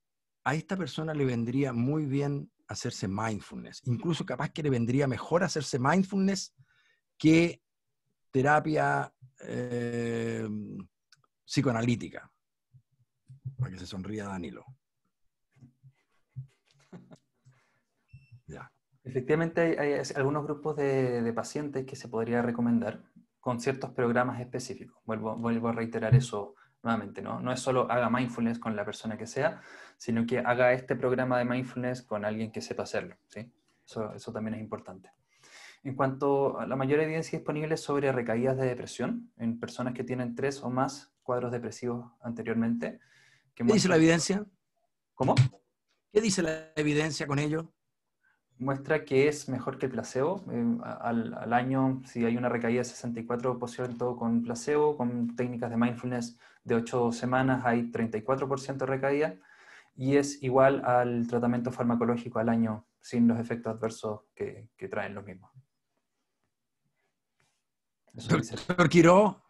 A: a esta persona le vendría muy bien hacerse mindfulness? Incluso capaz que le vendría mejor hacerse mindfulness que terapia psicoanalítica. Para que se sonría Danilo. Ya.
C: Efectivamente, hay algunos grupos de pacientes que se podría recomendar con ciertos programas específicos. Vuelvo a reiterar eso nuevamente, ¿no? No es solo haga mindfulness con la persona que sea, sino que haga este programa de mindfulness con alguien que sepa hacerlo, ¿sí? Eso también es importante. En cuanto a la mayor evidencia disponible sobre recaídas de depresión en personas que tienen 3 o más cuadros depresivos anteriormente, que
A: ¿Qué dice la
C: muestran...
A: evidencia?
C: ¿Cómo?
A: ¿Qué dice la evidencia con ello?
C: Muestra que es mejor que el placebo. Al año, si hay una recaída de 64% con placebo, con técnicas de mindfulness de 8 semanas hay 34% de recaída, y es igual al tratamiento farmacológico al año sin los efectos adversos que traen los mismos. Eso dice.
A: Doctor Quiró,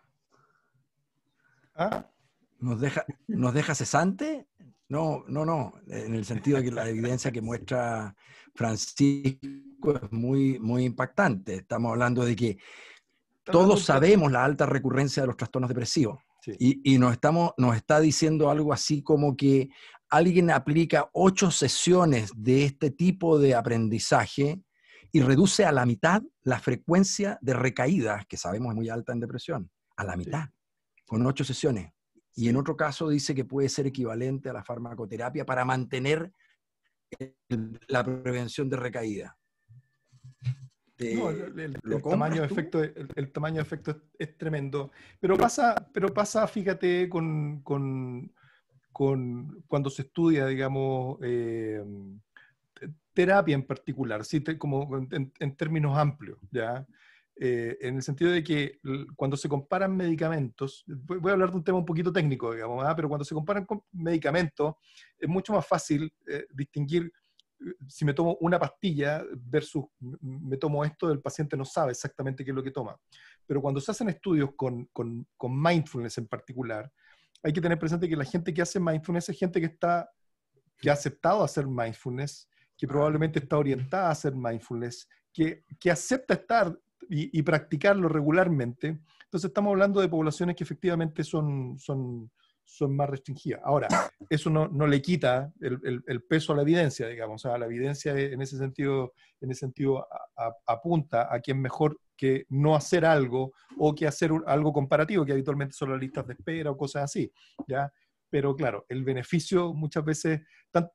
B: ¿Ah?
A: ¿nos deja cesante? No, en el sentido de que la evidencia que muestra Francisco es muy, muy impactante. Estamos hablando de que todos sabemos la alta recurrencia de los trastornos depresivos.
B: Sí.
A: Y nos está diciendo algo así como que alguien aplica 8 sesiones de este tipo de aprendizaje y reduce a la mitad la frecuencia de recaídas, que sabemos es muy alta en depresión, a la mitad, con 8 sesiones. Y en otro caso dice que puede ser equivalente a la farmacoterapia para mantener la prevención de recaída.
B: No, el tamaño de efecto es tremendo. Pero pasa, fíjate, cuando se estudia, digamos, terapia en particular, ¿sí? Como en términos amplios, ¿ya? En el sentido de que cuando se comparan medicamentos, voy a hablar de un tema un poquito técnico, digamos, pero cuando se comparan con medicamentos, es mucho más fácil distinguir si me tomo una pastilla versus me tomo esto, el paciente no sabe exactamente qué es lo que toma. Pero cuando se hacen estudios con mindfulness en particular, hay que tener presente que la gente que hace mindfulness es gente que ha aceptado hacer mindfulness, que probablemente está orientada a hacer mindfulness, que acepta estar y practicarlo regularmente. Entonces estamos hablando de poblaciones que efectivamente son más restringidas. Ahora, eso no le quita el peso a la evidencia, digamos. O sea, la evidencia en ese sentido apunta a que es mejor que no hacer algo o que hacer algo comparativo, que habitualmente son las listas de espera o cosas así, ¿ya? Pero claro, el beneficio muchas veces,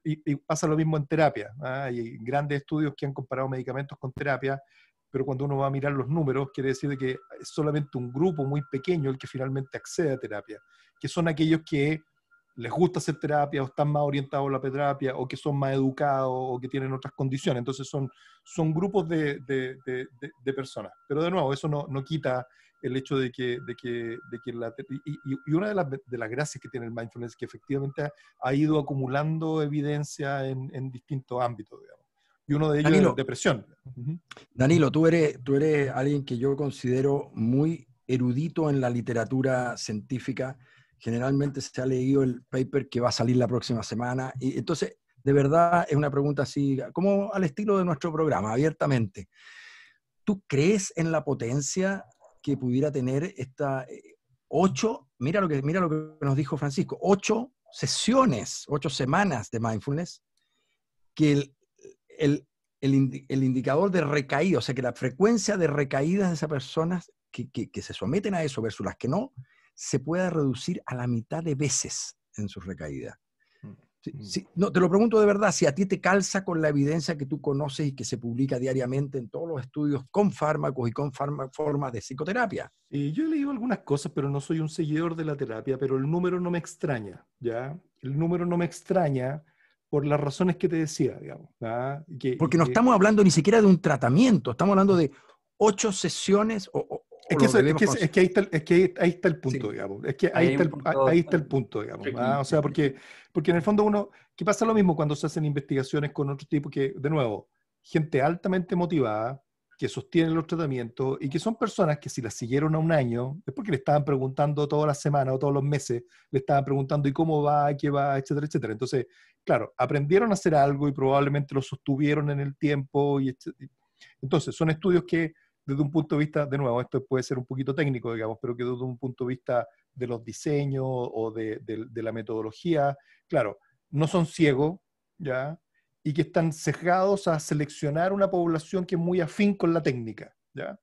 B: y pasa lo mismo en terapia, ¿ah? Hay grandes estudios que han comparado medicamentos con terapia, pero cuando uno va a mirar los números, quiere decir que es solamente un grupo muy pequeño el que finalmente accede a terapia, que son aquellos que les gusta hacer terapia o están más orientados a la terapia o que son más educados o que tienen otras condiciones. Entonces son grupos de personas. Pero de nuevo, eso no quita el hecho de que y una de las gracias que tiene el mindfulness es que efectivamente ha ido acumulando evidencia en distintos ámbitos, digamos. y uno de ellos
A: Danilo,
B: es depresión. Uh-huh.
A: Danilo, tú eres alguien que yo considero muy erudito en la literatura científica. Generalmente se ha leído el paper que va a salir la próxima semana. Y entonces, de verdad, es una pregunta así, como al estilo de nuestro programa, abiertamente. ¿Tú crees en la potencia que pudiera tener esta 8, mira lo que nos dijo Francisco, 8 sesiones, 8 semanas de mindfulness, que el indicador de recaída, o sea, que la frecuencia de recaídas de esas personas que se someten a eso versus las que no, se pueda reducir a la mitad de veces en sus recaídas? Sí, no, te lo pregunto de verdad, si a ti te calza con la evidencia que tú conoces y que se publica diariamente en todos los estudios con fármacos y con formas de psicoterapia.
B: Yo he leído algunas cosas, pero no soy un seguidor de la terapia, pero el número no me extraña, ¿ya? El número no me extraña por las razones que te decía, digamos.
A: Porque no estamos hablando ni siquiera de un tratamiento, estamos hablando de 8 sesiones
B: es que ahí está el punto,
C: Sí.
B: digamos. Es que ahí está el punto, digamos. O sea, porque en el fondo que pasa lo mismo cuando se hacen investigaciones con otro tipo que, de nuevo, gente altamente motivada, que sostiene los tratamientos y que son personas que si las siguieron a un año, es porque le estaban preguntando todas las semanas o todos los meses, le estaban preguntando ¿y cómo va? ¿Qué va? Etcétera, etcétera. Entonces, claro, aprendieron a hacer algo y probablemente lo sostuvieron en el tiempo. Entonces, son estudios que desde un punto de vista, de nuevo, esto puede ser un poquito técnico, digamos, pero que desde un punto de vista de los diseños o de la metodología, claro, no son ciegos, ¿ya? Y que están sesgados a seleccionar una población que es muy afín con la técnica, ¿ya?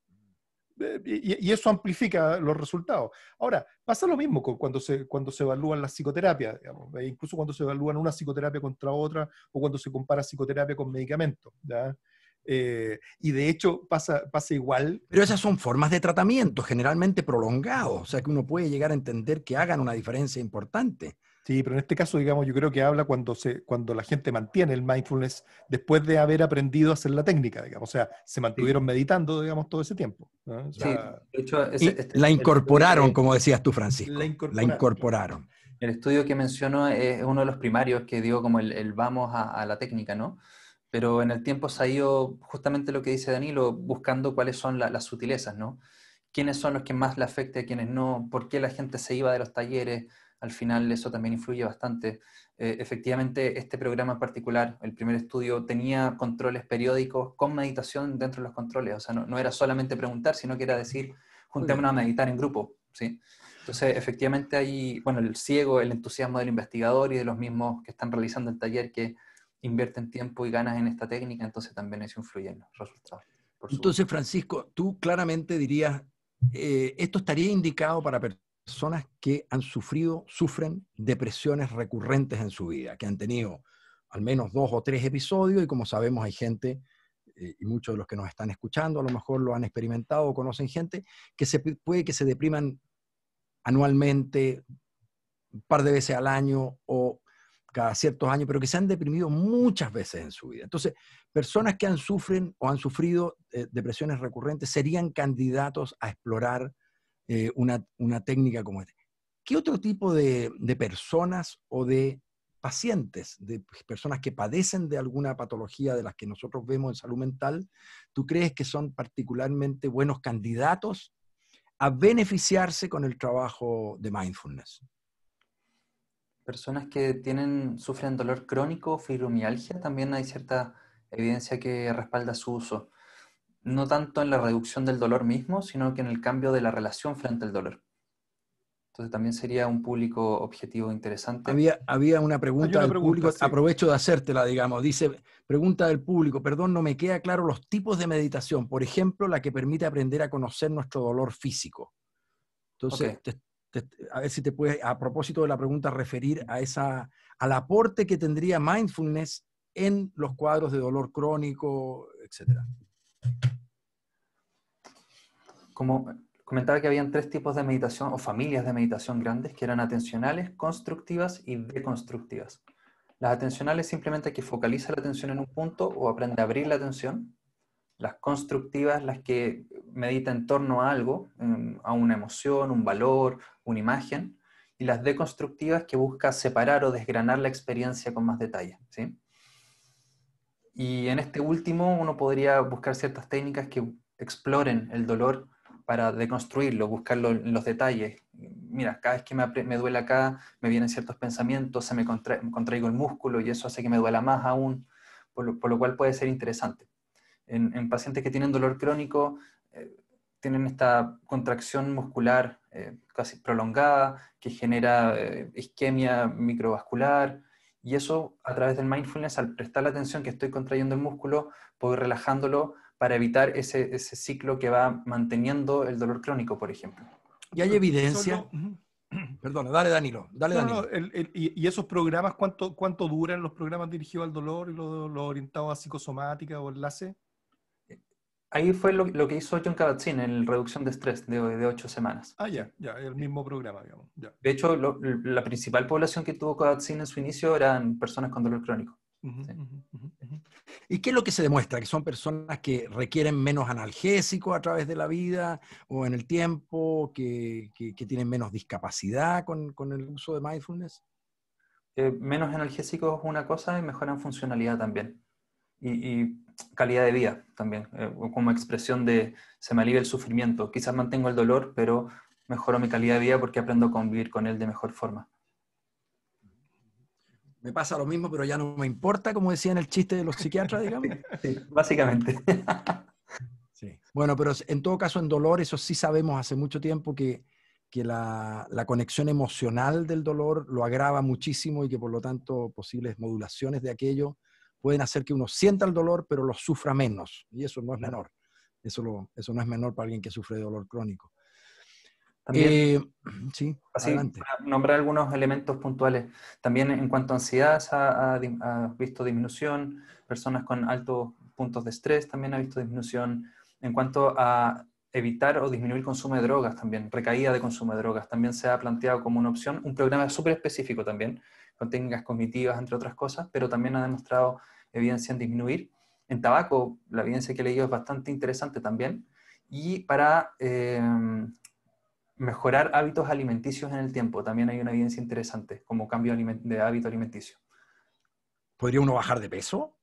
B: Y eso amplifica los resultados. Ahora, pasa lo mismo cuando se evalúan las psicoterapias, digamos, incluso cuando se evalúan una psicoterapia contra otra o cuando se compara psicoterapia con medicamentos, ¿ya? Y de hecho pasa igual.
A: Pero esas son formas de tratamiento generalmente prolongados, o sea que uno puede llegar a entender que hagan una diferencia importante.
B: Sí, pero en este caso, digamos, yo creo que habla cuando la gente mantiene el mindfulness después de haber aprendido a hacer la técnica, digamos. O sea, se mantuvieron meditando, digamos, todo ese tiempo, ¿no? O sea,
C: Sí, de hecho,
A: La incorporaron, como decías tú,
B: la
A: Francisco. La
B: incorporaron.
A: incorporaron.
C: el estudio que menciono es uno de los primarios que dio como el vamos a la técnica, ¿no? Pero en el tiempo se ha ido justamente lo que dice Danilo, buscando cuáles son las sutilezas, ¿no? ¿Quiénes son los que más le afecta a quiénes no? ¿Por qué la gente se iba de los talleres? Al final eso también influye bastante. Efectivamente, este programa en particular, el primer estudio, tenía controles periódicos con meditación dentro de los controles. O sea, no era solamente preguntar, sino que era decir, juntémonos a meditar en grupo, ¿sí? Entonces, efectivamente hay, bueno, el ciego, el entusiasmo del investigador y de los mismos que están realizando el taller que invierten tiempo y ganas en esta técnica, entonces también eso influye en los resultados.
A: Entonces, Francisco, tú claramente dirías, esto estaría indicado para personas que sufren depresiones recurrentes en su vida, que han tenido al menos 2 o 3 episodios y como sabemos hay gente, y muchos de los que nos están escuchando a lo mejor lo han experimentado o conocen gente, que puede que se depriman anualmente, un par de veces al año o cada ciertos años, pero que se han deprimido muchas veces en su vida. Entonces, personas que sufren o han sufrido depresiones recurrentes serían candidatos a explorar una técnica como esta. ¿Qué otro tipo de personas o de pacientes, de personas que padecen de alguna patología de las que nosotros vemos en salud mental, tú crees que son particularmente buenos candidatos a beneficiarse con el trabajo de mindfulness?
C: Personas que sufren dolor crónico, fibromialgia, también hay cierta evidencia que respalda su uso. No tanto en la reducción del dolor mismo, sino que en el cambio de la relación frente al dolor. Entonces también sería un público objetivo interesante.
A: Había una pregunta del público,
B: sí.
A: aprovecho de hacértela, digamos. Dice, pregunta del público, perdón, no me queda claro los tipos de meditación. Por ejemplo, la que permite aprender a conocer nuestro dolor físico. Entonces,
C: Okay.
A: A ver si te puedes, a propósito de la pregunta, referir al aporte que tendría mindfulness en los cuadros de dolor crónico, etcétera.
C: Como comentaba que habían 3 tipos de meditación o familias de meditación grandes que eran atencionales, constructivas y deconstructivas. Las atencionales simplemente que focaliza la atención en un punto o aprende a abrir la atención. Las constructivas, las que medita en torno a algo, a una emoción, un valor, una imagen. Y las deconstructivas que busca separar o desgranar la experiencia con más detalle, ¿sí? Y en este último uno podría buscar ciertas técnicas que exploren el dolor para deconstruirlo, buscarlo en los detalles. Mira, cada vez que me duele acá, me vienen ciertos pensamientos, contraigo el músculo y eso hace que me duela más aún, por lo cual puede ser interesante. En pacientes que tienen dolor crónico, tienen esta contracción muscular casi prolongada que genera isquemia microvascular, y eso a través del mindfulness, al prestar la atención que estoy contrayendo el músculo, puedo ir relajándolo para evitar ese ciclo que va manteniendo el dolor crónico, por ejemplo.
A: ¿Y hay evidencia? Perdona, dale Danilo, dale Danilo.
B: ¿Y esos programas, cuánto duran los programas dirigidos al dolor y los orientados a psicosomática o enlace?
C: Ahí fue lo que hizo John Kabat-Zinn en reducción de estrés de 8 semanas.
B: Ah, ya, el mismo programa, digamos. Ya.
C: De hecho, la principal población que tuvo Kabat-Zinn en su inicio eran personas con dolor crónico. Sí.
A: ¿Y qué es lo que se demuestra? ¿Que son personas que requieren menos analgésico a través de la vida o en el tiempo, que tienen menos discapacidad con el uso de mindfulness?
C: Menos analgésicos es una cosa y mejoran funcionalidad también. Y calidad de vida también, como expresión de se me alivia el sufrimiento. Quizás mantengo el dolor, pero mejoro mi calidad de vida porque aprendo a convivir con él de mejor forma.
A: Me pasa lo mismo, pero ya no me importa, como decía en el chiste de los psiquiatras, digamos.
C: Sí, básicamente.
A: Sí. Bueno, pero en todo caso en dolor, eso sí sabemos hace mucho tiempo que la conexión emocional del dolor lo agrava muchísimo y que por lo tanto posibles modulaciones de aquello pueden hacer que uno sienta el dolor, pero lo sufra menos. Y eso no es menor. Eso no es menor para alguien que sufre de dolor crónico.
C: También,
A: sí,
C: así,
A: adelante.
C: para nombrar algunos elementos puntuales. También en cuanto a ansiedad, se ha visto disminución. Personas con altos puntos de estrés también ha visto disminución. En cuanto a evitar o disminuir consumo de drogas también, recaída de consumo de drogas, también se ha planteado como una opción. Un programa súper específico también, con técnicas cognitivas, entre otras cosas, pero también ha demostrado evidencia en disminuir. En tabaco, la evidencia que he leído es bastante interesante también. Y para mejorar hábitos alimenticios en el tiempo, también hay una evidencia interesante, como cambio de hábito alimenticio.
A: ¿Podría uno bajar de peso?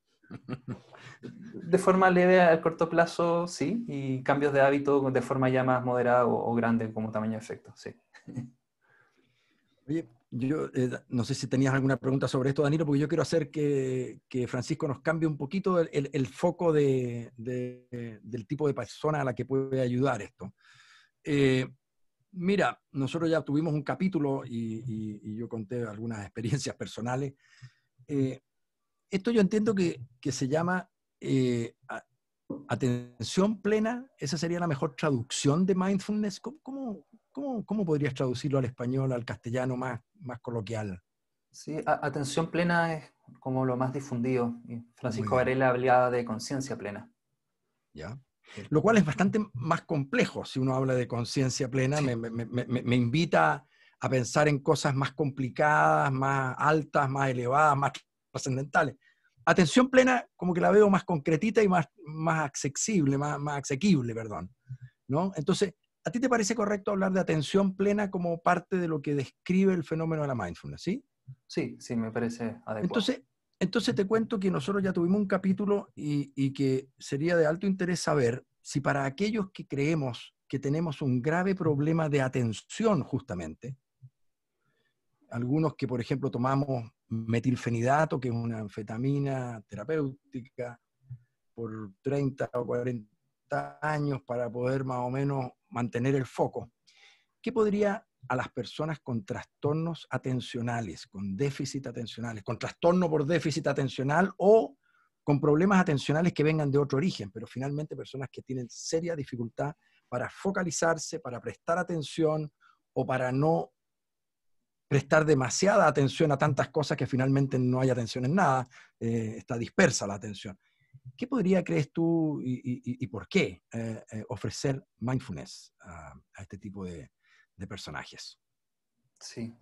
C: De forma leve a corto plazo, sí, y cambios de hábito de forma ya más moderada o grande como tamaño de efecto, sí.
A: Oye, yo no sé si tenías alguna pregunta sobre esto, Danilo, porque yo quiero hacer que Francisco nos cambie un poquito el foco del tipo de persona a la que puede ayudar esto. Mira, nosotros ya tuvimos un capítulo y yo conté algunas experiencias personales. Esto yo entiendo que se llama atención plena. ¿Esa sería la mejor traducción de mindfulness? ¿Cómo podrías traducirlo al español, al castellano más coloquial?
C: Sí, atención plena es como lo más difundido. Y
A: Muy
C: Francisco
A: bien.
C: Varela hablaba de conciencia plena.
A: ¿Ya? Lo cual es bastante más complejo. Si uno habla de conciencia plena,
C: Sí.
A: me invita a pensar en cosas más complicadas, más altas, más elevadas, más trascendentales. Atención plena, como que la veo más concretita y más accesible, más asequible, perdón, ¿no? Entonces, ¿a ti te parece correcto hablar de atención plena como parte de lo que describe el fenómeno de la mindfulness, sí?
C: Sí, me parece adecuado.
A: Entonces te cuento que nosotros ya tuvimos un capítulo y que sería de alto interés saber si para aquellos que creemos que tenemos un grave problema de atención justamente, algunos que por ejemplo tomamos metilfenidato, que es una anfetamina terapéutica, por 30 o 40 años para poder más o menos mantener el foco, ¿qué podría a las personas con trastornos atencionales, con déficit atencionales, con trastorno por déficit atencional o con problemas atencionales que vengan de otro origen, pero finalmente personas que tienen seria dificultad para focalizarse, para prestar atención o para no prestar demasiada atención a tantas cosas que finalmente no hay atención en nada, está dispersa la atención? ¿Qué podría, crees tú, y por qué ofrecer mindfulness a este tipo de personajes?
C: Sí.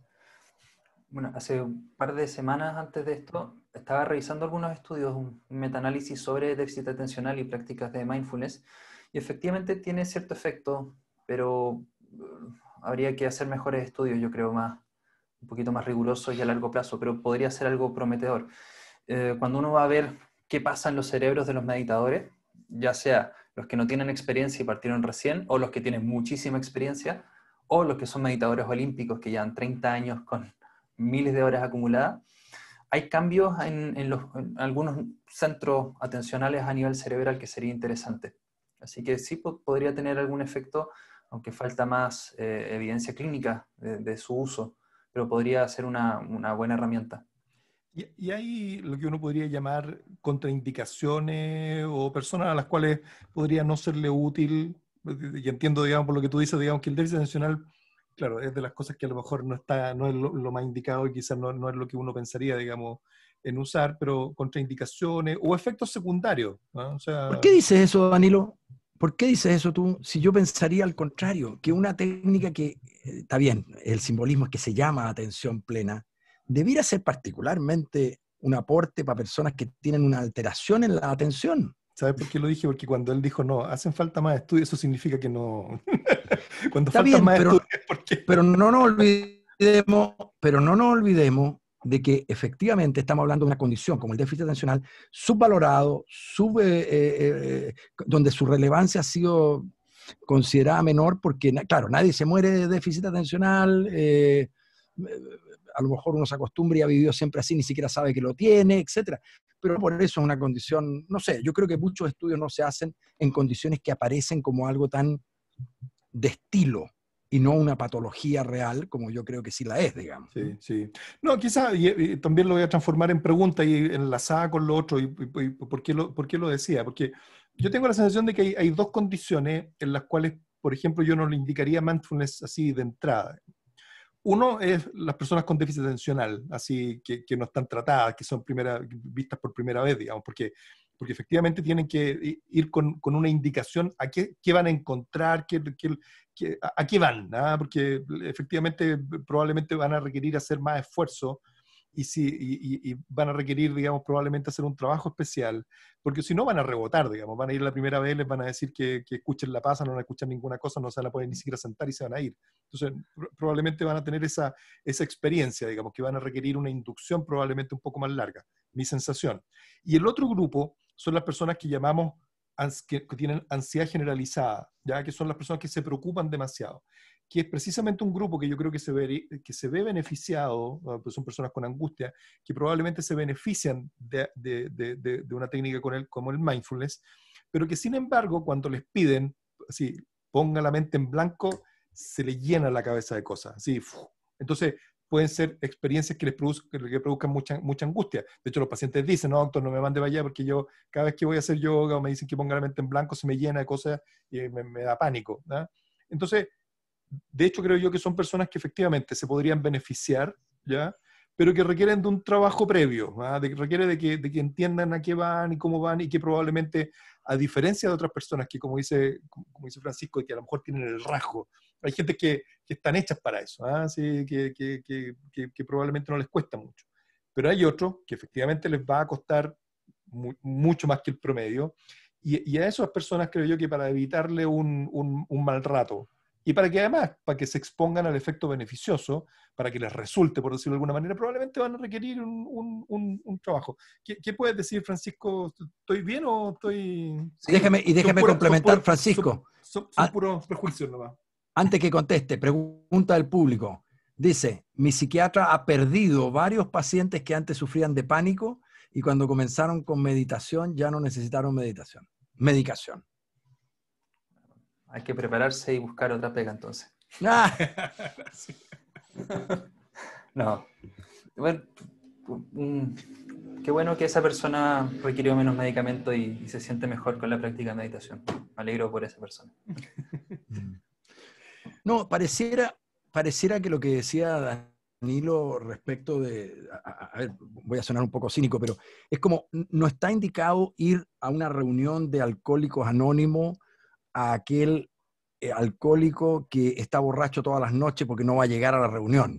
C: Bueno, hace un par de semanas antes de esto estaba revisando algunos estudios, un metaanálisis sobre déficit atencional y prácticas de mindfulness, y efectivamente tiene cierto efecto, pero habría que hacer mejores estudios, yo creo, un poquito más rigurosos y a largo plazo, pero podría ser algo prometedor. Cuando uno va a ver qué pasa en los cerebros de los meditadores, ya sea los que no tienen experiencia y partieron recién, o los que tienen muchísima experiencia, o los que son meditadores olímpicos que llevan 30 años con miles de horas acumuladas. Hay cambios en algunos centros atencionales a nivel cerebral que sería interesante. Así que sí podría tener algún efecto, aunque falta más evidencia clínica de su uso, pero podría ser una buena herramienta.
B: Y hay lo que uno podría llamar contraindicaciones o personas a las cuales podría no serle útil. Y entiendo, digamos, por lo que tú dices, digamos, que el déficit atencional, claro, es de las cosas que a lo mejor no es lo más indicado y quizás no es lo que uno pensaría, digamos, en usar, pero contraindicaciones o efectos secundarios, ¿no? O sea,
A: ¿Por qué dices eso, Danilo? ¿Por qué dices eso tú? Si yo pensaría al contrario, que una técnica que, está bien, el simbolismo es que se llama atención plena, debiera ser particularmente un aporte para personas que tienen una alteración en la atención.
B: ¿sabes por qué lo dije? Porque cuando él dijo, no, hacen falta más estudios, eso significa que no. Cuando
A: Está
B: faltan
A: bien,
B: más estudios, ¿por qué?
A: pero no nos olvidemos de que efectivamente estamos hablando de una condición como el déficit atencional subvalorado, donde su relevancia ha sido considerada menor porque, claro, nadie se muere de déficit atencional, a lo mejor uno se acostumbra y ha vivido siempre así, ni siquiera sabe que lo tiene, etcétera. Pero por eso es una condición, no sé, yo creo que muchos estudios no se hacen en condiciones que aparecen como algo tan de estilo y no una patología real, como yo creo que sí la es, digamos.
B: Sí, sí. No, quizás y también lo voy a transformar en pregunta y enlazada con lo otro. Y por qué lo decía? Porque yo tengo la sensación de que hay dos condiciones en las cuales, por ejemplo, yo no le indicaría mindfulness así de entrada. Uno es las personas con déficit atencional, así que no están tratadas, que son vistas por primera vez, digamos, porque efectivamente tienen que ir con una indicación a qué van a encontrar, a qué van, ¿ah? Porque efectivamente probablemente van a requerir hacer más esfuerzo y van a requerir, digamos, probablemente hacer un trabajo especial, porque si no van a rebotar, digamos, van a ir la primera vez, les van a decir que escuchen la paz, no van a escuchar ninguna cosa, no se van a poder ni siquiera sentar y se van a ir. Entonces, probablemente van a tener esa experiencia, digamos, que van a requerir una inducción probablemente un poco más larga, mi sensación. Y el otro grupo son las personas que llamamos que tienen ansiedad generalizada, ¿ya? Que son las personas que se preocupan demasiado, que es precisamente un grupo que yo creo que se ve beneficiado, pues son personas con angustia, que probablemente se benefician de una técnica como el mindfulness, pero que sin embargo cuando les piden, así, ponga la mente en blanco, se les llena la cabeza de cosas, así, entonces pueden ser experiencias que les produzcan mucha angustia. De hecho, los pacientes dicen, no, doctor, no me mande para allá porque yo, cada vez que voy a hacer yoga o me dicen que ponga la mente en blanco, se me llena de cosas y me da pánico, ¿no? Entonces, de hecho, creo yo que son personas que efectivamente se podrían beneficiar, ¿ya? Pero que requieren de un trabajo previo, ¿ah? Requiere de que entiendan a qué van y cómo van y que probablemente, a diferencia de otras personas que, como dice Francisco, que a lo mejor tienen el rasgo, hay gente que están hechas para eso, ¿ah? Sí, que probablemente no les cuesta mucho. Pero hay otros que efectivamente les va a costar mucho más que el promedio. Y a esas personas creo yo que para evitarle un mal rato, y para que además, para que se expongan al efecto beneficioso, para que les resulte, por decirlo de alguna manera, probablemente van a requerir un trabajo. ¿Qué puedes decir, Francisco? ¿Estoy bien o estoy...?
C: Sí,
A: Déjame complementar, Francisco.
B: Son puros prejuicios nomás.
A: Antes que conteste, pregunta del público. Dice, mi psiquiatra ha perdido varios pacientes que antes sufrían de pánico y cuando comenzaron con meditación ya no necesitaron medicación.
C: hay que prepararse y buscar otra pega entonces.
A: Ah,
B: Sí.
C: No. Bueno, qué bueno que esa persona requirió menos medicamento y se siente mejor con la práctica de meditación. Me alegro por esa persona.
A: no, pareciera que lo que decía Danilo respecto de, a ver, voy a sonar un poco cínico, pero es como, no está indicado ir a una reunión de alcohólicos anónimos a aquel alcohólico que está borracho todas las noches porque no va a llegar a la reunión.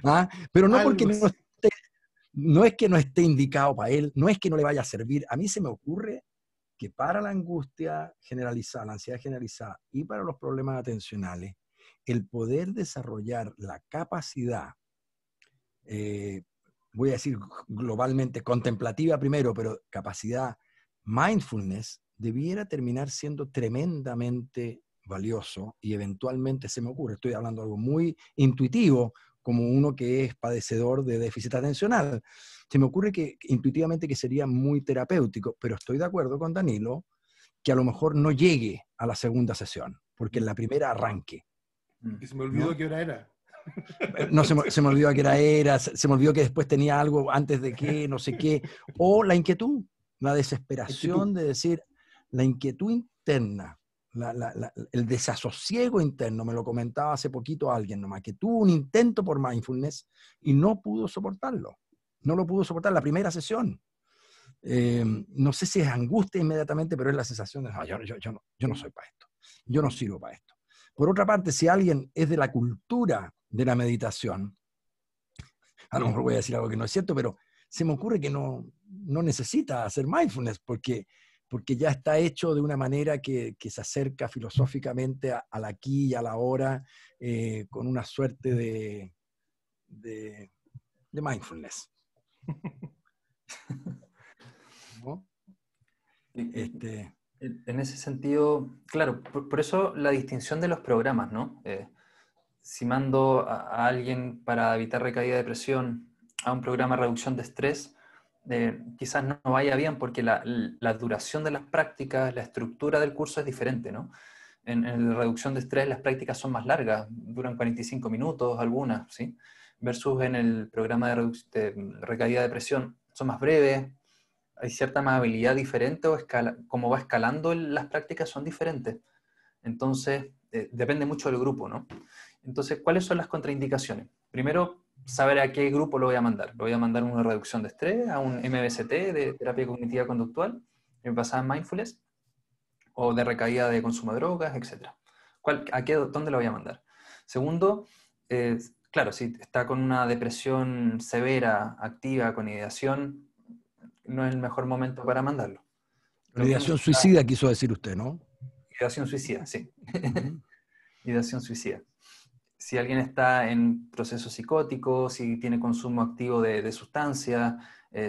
A: ¿Ah? Pero no porque no es que no esté indicado para él, no es que no le vaya a servir. A mí se me ocurre que para la angustia generalizada, la ansiedad generalizada y para los problemas atencionales, el poder desarrollar la capacidad voy a decir globalmente, contemplativa primero, pero capacidad mindfulness, debiera terminar siendo tremendamente valioso y eventualmente se me ocurre, estoy hablando de algo muy intuitivo, como uno que es padecedor de déficit atencional. Se me ocurre que intuitivamente que sería muy terapéutico, pero estoy de acuerdo con Danilo que a lo mejor no llegue a la segunda sesión, porque en la primera arranque.
B: Y se me olvidó
A: ¿no?
B: qué hora era.
A: No, se me olvidó a qué hora era, se me olvidó que después tenía algo antes de qué, no sé qué, o la inquietud, la desesperación de decir, la inquietud interna, el desasosiego interno, me lo comentaba hace poquito alguien nomás, que tuvo un intento por mindfulness y no pudo soportarlo, no lo pudo soportar la primera sesión. No sé si es angustia inmediatamente, pero es la sensación de, no, yo no soy para esto, yo no sirvo para esto. Por otra parte, si alguien es de la cultura de la meditación, a lo mejor voy a decir algo que no es cierto, pero se me ocurre que no necesita hacer mindfulness porque ya está hecho de una manera que se acerca filosóficamente al aquí y a la ahora con una suerte de mindfulness. ¿No?
C: En ese sentido, claro, por eso la distinción de los programas, ¿no? Si mando a alguien para evitar recaída de presión a un programa de reducción de estrés, quizás no vaya bien porque la duración de las prácticas, la estructura del curso es diferente, ¿no? En la reducción de estrés las prácticas son más largas, duran 45 minutos algunas, ¿sí? Versus en el programa de recaída de presión son más breves, hay cierta amabilidad diferente o como va escalando las prácticas son diferentes. Entonces, depende mucho del grupo, ¿no? Entonces, ¿cuáles son las contraindicaciones? Primero, saber a qué grupo lo voy a mandar. ¿Lo voy a mandar a una reducción de estrés, a un MBCT de terapia cognitiva conductual, basada en mindfulness, o de recaída de consumo de drogas, etcétera? ¿Dónde lo voy a mandar? Segundo, claro, si está con una depresión severa, activa, con ideación, no es el mejor momento para mandarlo. Lo mismo
A: Ideación suicida quiso decir usted, ¿no?
C: ideación suicida, sí. Ideación suicida. Si alguien está en proceso psicótico, si tiene consumo activo de sustancias,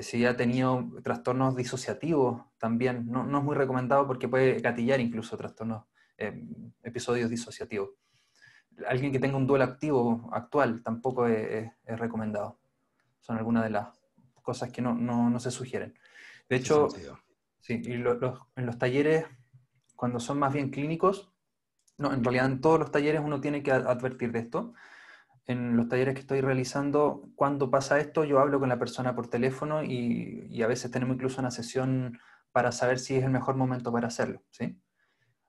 C: si ha tenido trastornos disociativos también, no es muy recomendado porque puede gatillar incluso trastornos, episodios disociativos. Alguien que tenga un duelo activo actual tampoco es recomendado. Son algunas de las cosas que no se sugieren. De hecho, sí, y en los talleres, cuando son más bien clínicos, no, en realidad en todos los talleres uno tiene que advertir de esto. En los talleres que estoy realizando, cuando pasa esto, yo hablo con la persona por teléfono y a veces tenemos incluso una sesión para saber si es el mejor momento para hacerlo, ¿sí?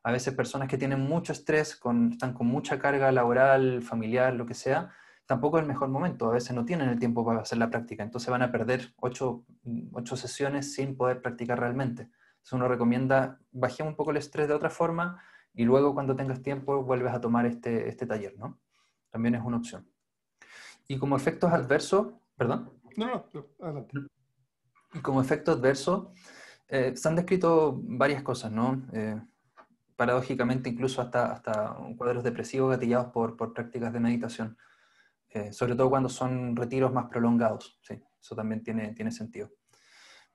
C: A veces personas que tienen mucho estrés, están con mucha carga laboral, familiar, lo que sea, tampoco es el mejor momento. A veces no tienen el tiempo para hacer la práctica, entonces van a perder 8 sesiones sin poder practicar realmente. Entonces uno recomienda, bajemos un poco el estrés de otra forma y luego cuando tengas tiempo vuelves a tomar este taller, ¿no? También es una opción. Y como efectos adversos, perdón.
B: No, adelante.
C: Y como efecto adverso, se han descrito varias cosas, ¿no? Paradójicamente, incluso hasta cuadros depresivos gatillados por prácticas de meditación, sobre todo cuando son retiros más prolongados, ¿sí? Eso también tiene sentido.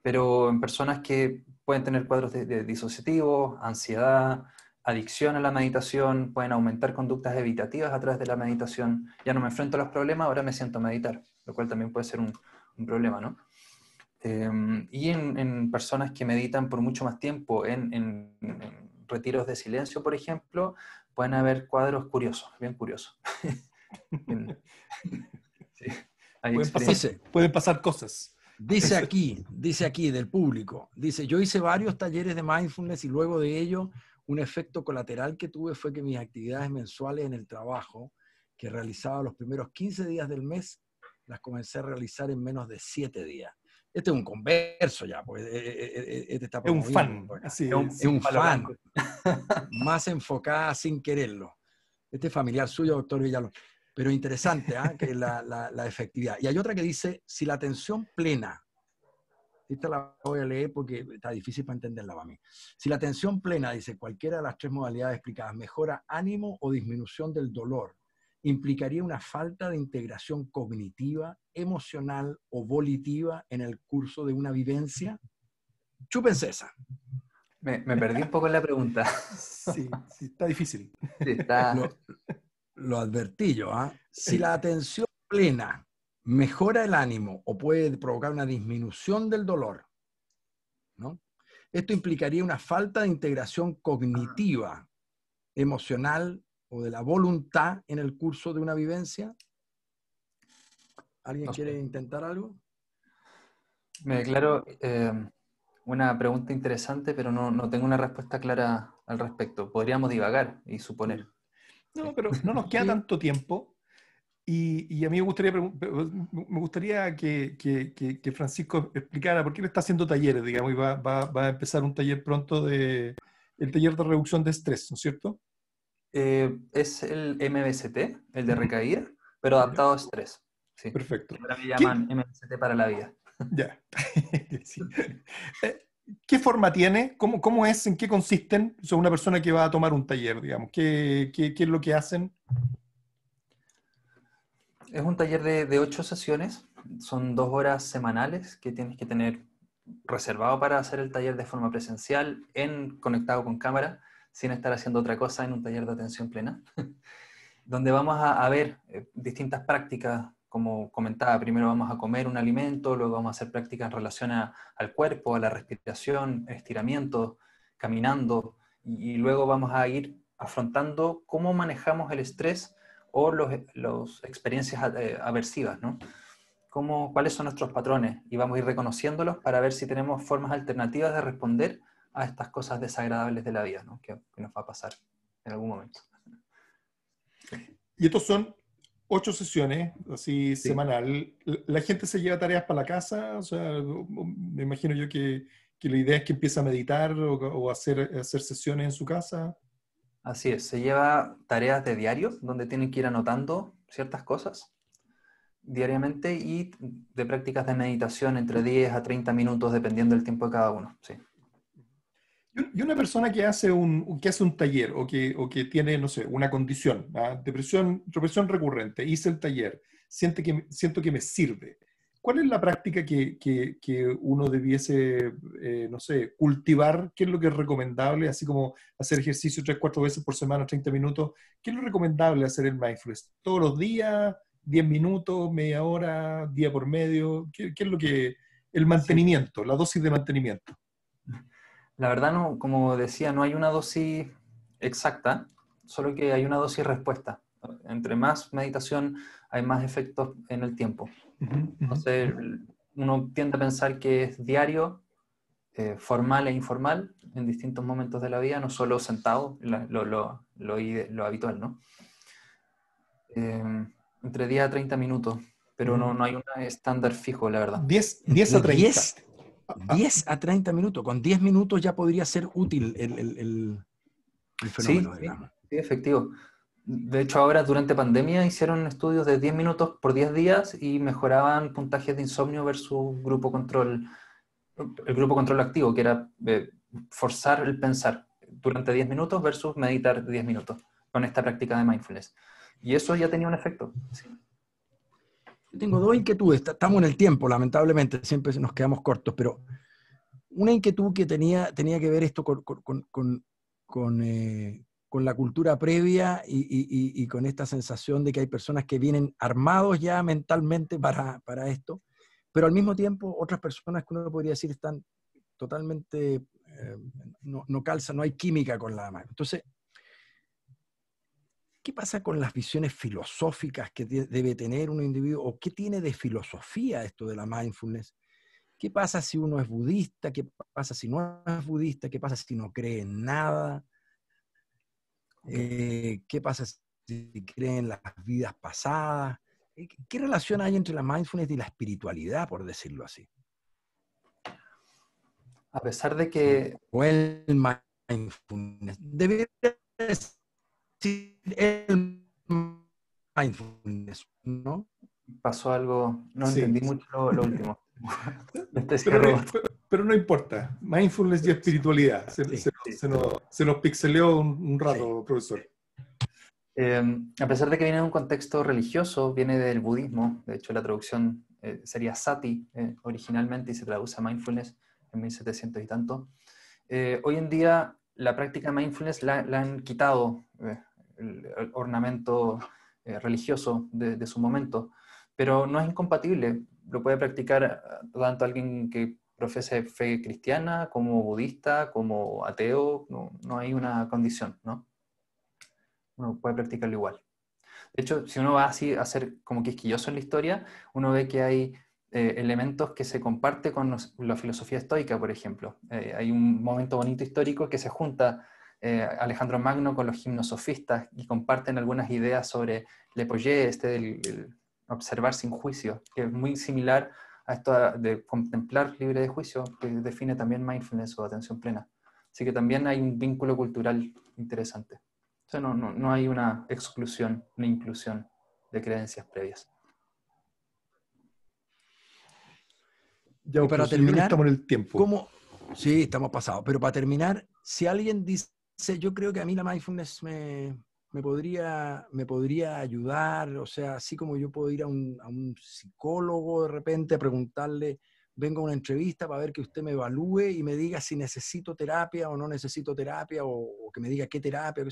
C: Pero en personas que pueden tener cuadros de disociativos, ansiedad, adicción a la meditación, pueden aumentar conductas evitativas a través de la meditación. Ya no me enfrento a los problemas, ahora me siento a meditar, lo cual también puede ser un problema, ¿no? Y en personas que meditan por mucho más tiempo, en retiros de silencio, por ejemplo, pueden haber cuadros curiosos, bien curiosos. Sí,
B: pueden pasar cosas.
A: Dice aquí del público, dice, yo hice varios talleres de mindfulness y luego de ello un efecto colateral que tuve fue que mis actividades mensuales en el trabajo que realizaba los primeros 15 días del mes, las comencé a realizar en menos de 7 días. Este es un converso ya, pues este está
B: es un fan.
A: Así es un fan, más enfocada sin quererlo. Este es familiar suyo, doctor Villalón. Pero interesante, que la efectividad. Y hay otra que dice, si la atención plena, esta la voy a leer porque está difícil para entenderla para mí. Si la atención plena, dice, cualquiera de las 3 modalidades explicadas, mejora ánimo o disminución del dolor, implicaría una falta de integración cognitiva, emocional o volitiva en el curso de una vivencia? Chúpense esa.
C: Me perdí un poco en la pregunta.
B: Sí, sí, está difícil.
C: Sí, está...
A: Lo advertí yo, ¿ah? Si la atención plena mejora el ánimo o puede provocar una disminución del dolor, ¿no? Esto implicaría una falta de integración cognitiva, emocional o de la voluntad en el curso de una vivencia. ¿Alguien quiere intentar algo?
C: Me declaro una pregunta interesante, pero no tengo una respuesta clara al respecto. Podríamos divagar y suponer.
B: No, pero no nos queda tanto tiempo. Y a mí me gustaría que Francisco explicara por qué él está haciendo talleres, digamos, y va a empezar un taller pronto el taller de reducción de estrés, ¿no es cierto?
C: Es el MBCT, el de recaída, pero adaptado a estrés. Sí.
B: Perfecto.
C: Ahora me llaman MBCT para la vida.
B: Ya. Sí. ¿Qué forma tiene? ¿Cómo es? ¿En qué consisten? O sea, una persona que va a tomar un taller, digamos. ¿Qué es lo que hacen?
C: Es un taller de 8 sesiones. Son 2 horas semanales que tienes que tener reservado para hacer el taller de forma presencial, conectado con cámara, sin estar haciendo otra cosa en un taller de atención plena, donde vamos a ver distintas prácticas, como comentaba. Primero vamos a comer un alimento, luego vamos a hacer prácticas en relación al cuerpo, a la respiración, estiramiento, caminando, y luego vamos a ir afrontando cómo manejamos el estrés o las experiencias aversivas, ¿no? ¿Cuáles son nuestros patrones? Y vamos a ir reconociéndolos para ver si tenemos formas alternativas de responder a estas cosas desagradables de la vida, ¿no? que nos va a pasar en algún momento.
B: Y estos son 8 sesiones, así
C: Sí.
B: semanal. ¿La gente se lleva tareas para la casa? O sea, me imagino yo que la idea es que empiece a meditar o hacer sesiones en su casa.
C: Así es, se lleva tareas de diario, donde tienen que ir anotando ciertas cosas diariamente, y de prácticas de meditación entre 10 a 30 minutos, dependiendo del tiempo de cada uno. Sí.
B: Y una persona que hace un taller o que tiene, no sé, una condición, depresión recurrente, hice el taller, siento que me sirve. ¿Cuál es la práctica que uno debiese, no sé, cultivar? ¿Qué es lo que es recomendable? Así como hacer ejercicio 3-4 veces por semana, 30 minutos. ¿Qué es lo recomendable hacer en mindfulness? ¿Todos los días? ¿10 minutos? ¿Media hora? ¿Día por medio? ¿Qué es lo el mantenimiento, la dosis de mantenimiento?
C: La verdad, no, como decía, no hay una dosis exacta, solo que hay una dosis respuesta. Entre más meditación, hay más efectos en el tiempo. Entonces, uno tiende a pensar que es diario, formal e informal, en distintos momentos de la vida, no solo sentado, lo habitual, ¿no? Entre 10 a 30 minutos, pero no hay un estándar fijo, la verdad.
B: 10 a 30.
A: 10 a 30 minutos. Con 10 minutos ya podría ser útil el fenómeno,
C: Sí,
A: digamos.
C: sí, efectivo. De hecho, ahora durante pandemia hicieron estudios de 10 minutos por 10 días y mejoraban puntajes de insomnio versus grupo control, el grupo control activo, que era forzar el pensar durante 10 minutos versus meditar 10 minutos con esta práctica de mindfulness. Y eso ya tenía un efecto. Sí.
A: Yo tengo 2 inquietudes. Estamos en el tiempo, lamentablemente, siempre nos quedamos cortos, pero una inquietud que tenía que ver esto con la cultura previa y con esta sensación de que hay personas que vienen armados ya mentalmente para esto, pero al mismo tiempo otras personas que uno podría decir están totalmente, no calzan, no hay química con la mano. Entonces, ¿qué pasa con las visiones filosóficas que debe tener un individuo? ¿O qué tiene de filosofía esto de la mindfulness? ¿Qué pasa si uno es budista? ¿Qué pasa si no es budista? ¿Qué pasa si no cree en nada? ¿Qué pasa si cree en las vidas pasadas? ¿Qué relación hay entre la mindfulness y la espiritualidad, por decirlo así?
C: A pesar de que...
A: O el mindfulness. Debería decir el mindfulness, ¿no?
C: Pasó algo, no
B: Sí.
C: entendí mucho lo último.
B: Pero no importa. Mindfulness y espiritualidad. Se nos pixeleó un rato, profesor.
C: A pesar de que viene de un contexto religioso, viene del budismo. De hecho, la traducción sería sati originalmente y se traduce a mindfulness en 1700 y tanto. Hoy en día la práctica mindfulness la han quitado el ornamento religioso de su momento, pero no es incompatible. Lo puede practicar tanto alguien que profese fe cristiana, como budista, como ateo. No hay una condición, ¿no? Uno puede practicarlo igual. De hecho, si uno va así a ser como quisquilloso en la historia, uno ve que hay elementos que se comparte con la filosofía estoica, por ejemplo. Hay un momento bonito histórico que se junta Alejandro Magno con los gimnosofistas y comparten algunas ideas sobre l'epoché, del observar sin juicio, que es muy similar a esto de contemplar libre de juicio, que define también mindfulness o atención plena. Así que también hay un vínculo cultural interesante. O sea, no hay una exclusión, una inclusión de creencias previas.
B: Ya,
A: Y para
B: profesor, yo creo que
A: terminar,
B: estamos en el tiempo.
A: Sí, estamos pasados, pero para terminar, si alguien dice, yo creo que a mí la mindfulness me podría ayudar, o sea, así como yo puedo ir a un psicólogo de repente a preguntarle, vengo a una entrevista para ver que usted me evalúe y me diga si necesito terapia o no necesito terapia, o que me diga qué terapia.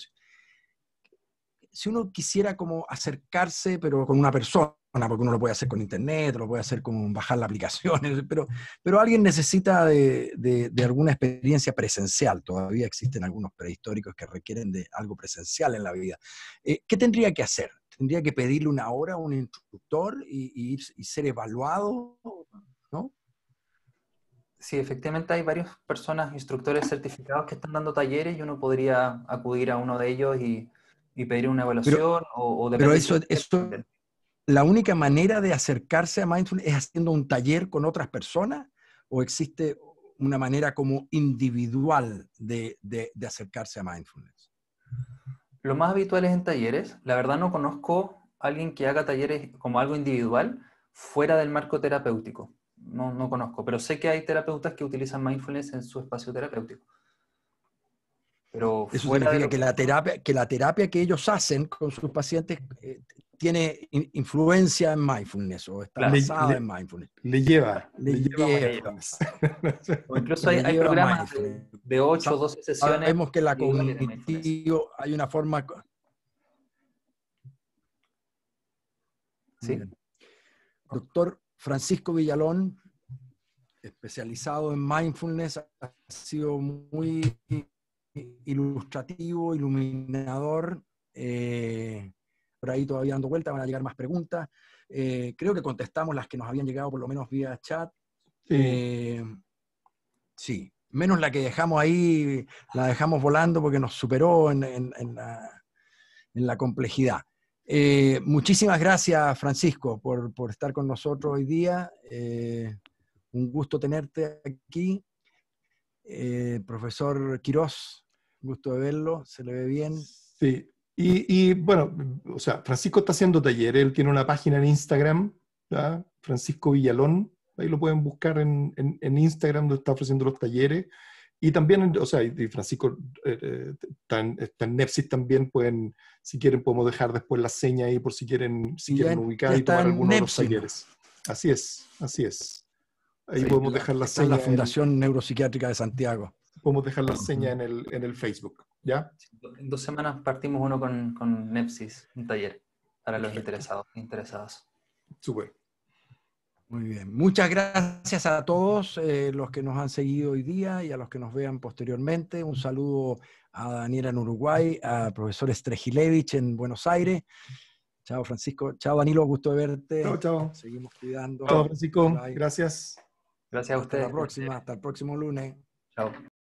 A: Si uno quisiera como acercarse, pero con una persona, porque uno lo puede hacer con internet, lo puede hacer con bajar la aplicación, pero alguien necesita de alguna experiencia presencial. Todavía existen algunos prehistóricos que requieren de algo presencial en la vida. ¿Qué tendría que hacer? ¿Tendría que pedirle una hora a un instructor y ser evaluado? ¿No?
C: Sí, efectivamente hay varias personas, instructores certificados que están dando talleres y uno podría acudir a uno de ellos y pedir una
A: Pero,
C: evaluación o
A: pero
C: depende.
A: eso, ¿la única manera de acercarse a mindfulness es haciendo un taller con otras personas? ¿O existe una manera como individual de acercarse a mindfulness?
C: Lo más habitual es en talleres. La verdad no conozco a alguien que haga talleres como algo individual fuera del marco terapéutico. No conozco, pero sé que hay terapeutas que utilizan mindfulness en su espacio terapéutico. Pero
A: Eso
C: fuera de
A: significa
C: lo
A: que
C: que...
A: la terapia que ellos hacen con sus pacientes tiene influencia en mindfulness o está
C: Claro,
A: basada en mindfulness.
B: Le lleva
A: Le
B: mindfulness.
C: o incluso
A: le
C: hay
A: lleva a
C: programas
A: mindfulness.
C: de 8 o 12 sesiones
A: Sabemos que la
C: individuales de mindfulness.
A: cognitivo hay una forma... Muy
C: ¿Sí?
A: bien. Doctor Francisco Villalón, especializado en mindfulness, ha sido muy ilustrativo, iluminador. Por ahí todavía dando vuelta, van a llegar más preguntas. Creo que contestamos las que nos habían llegado por lo menos vía chat.
B: Sí.
A: Sí, menos la que dejamos ahí, la dejamos volando porque nos superó en la complejidad. Muchísimas gracias, Francisco, por estar con nosotros hoy día. Un gusto tenerte aquí. Profesor Quirós, gusto de verlo, se le ve bien.
B: Sí, y bueno, o sea, Francisco está haciendo talleres, él tiene una página en Instagram, ¿ya? Francisco Villalón, ahí lo pueden buscar en Instagram, donde está ofreciendo los talleres, y también, o sea, y Francisco está en Nepsis también, pueden, si quieren podemos dejar después la seña ahí por si quieren ubicar
A: Ya
B: y
A: está
B: tomar
A: en
B: alguno de los
A: Nepsi.
B: talleres. Así es, así es. Ahí
C: Sí,
B: podemos dejar la
A: Está en la
B: seña,
A: Fundación Neuropsiquiátrica de Santiago.
B: podemos dejar la seña en el Facebook, ¿ya?
C: en 2 semanas partimos uno con Nepsis, un taller para los
B: Perfecto.
C: interesados.
B: Súper.
A: Muy bien. Muchas gracias a todos los que nos han seguido hoy día y a los que nos vean posteriormente. Un saludo a Daniela en Uruguay, al profesor Strejilevich en Buenos Aires. Chao, Francisco. Chao, Danilo. Gusto de verte.
B: Chao, chao.
A: Seguimos cuidando.
B: Chao,
A: Bye,
B: Francisco.
A: bye.
B: Gracias.
C: Gracias a
A: Hasta la
C: ustedes.
A: próxima. Hasta el próximo lunes.
C: Chao.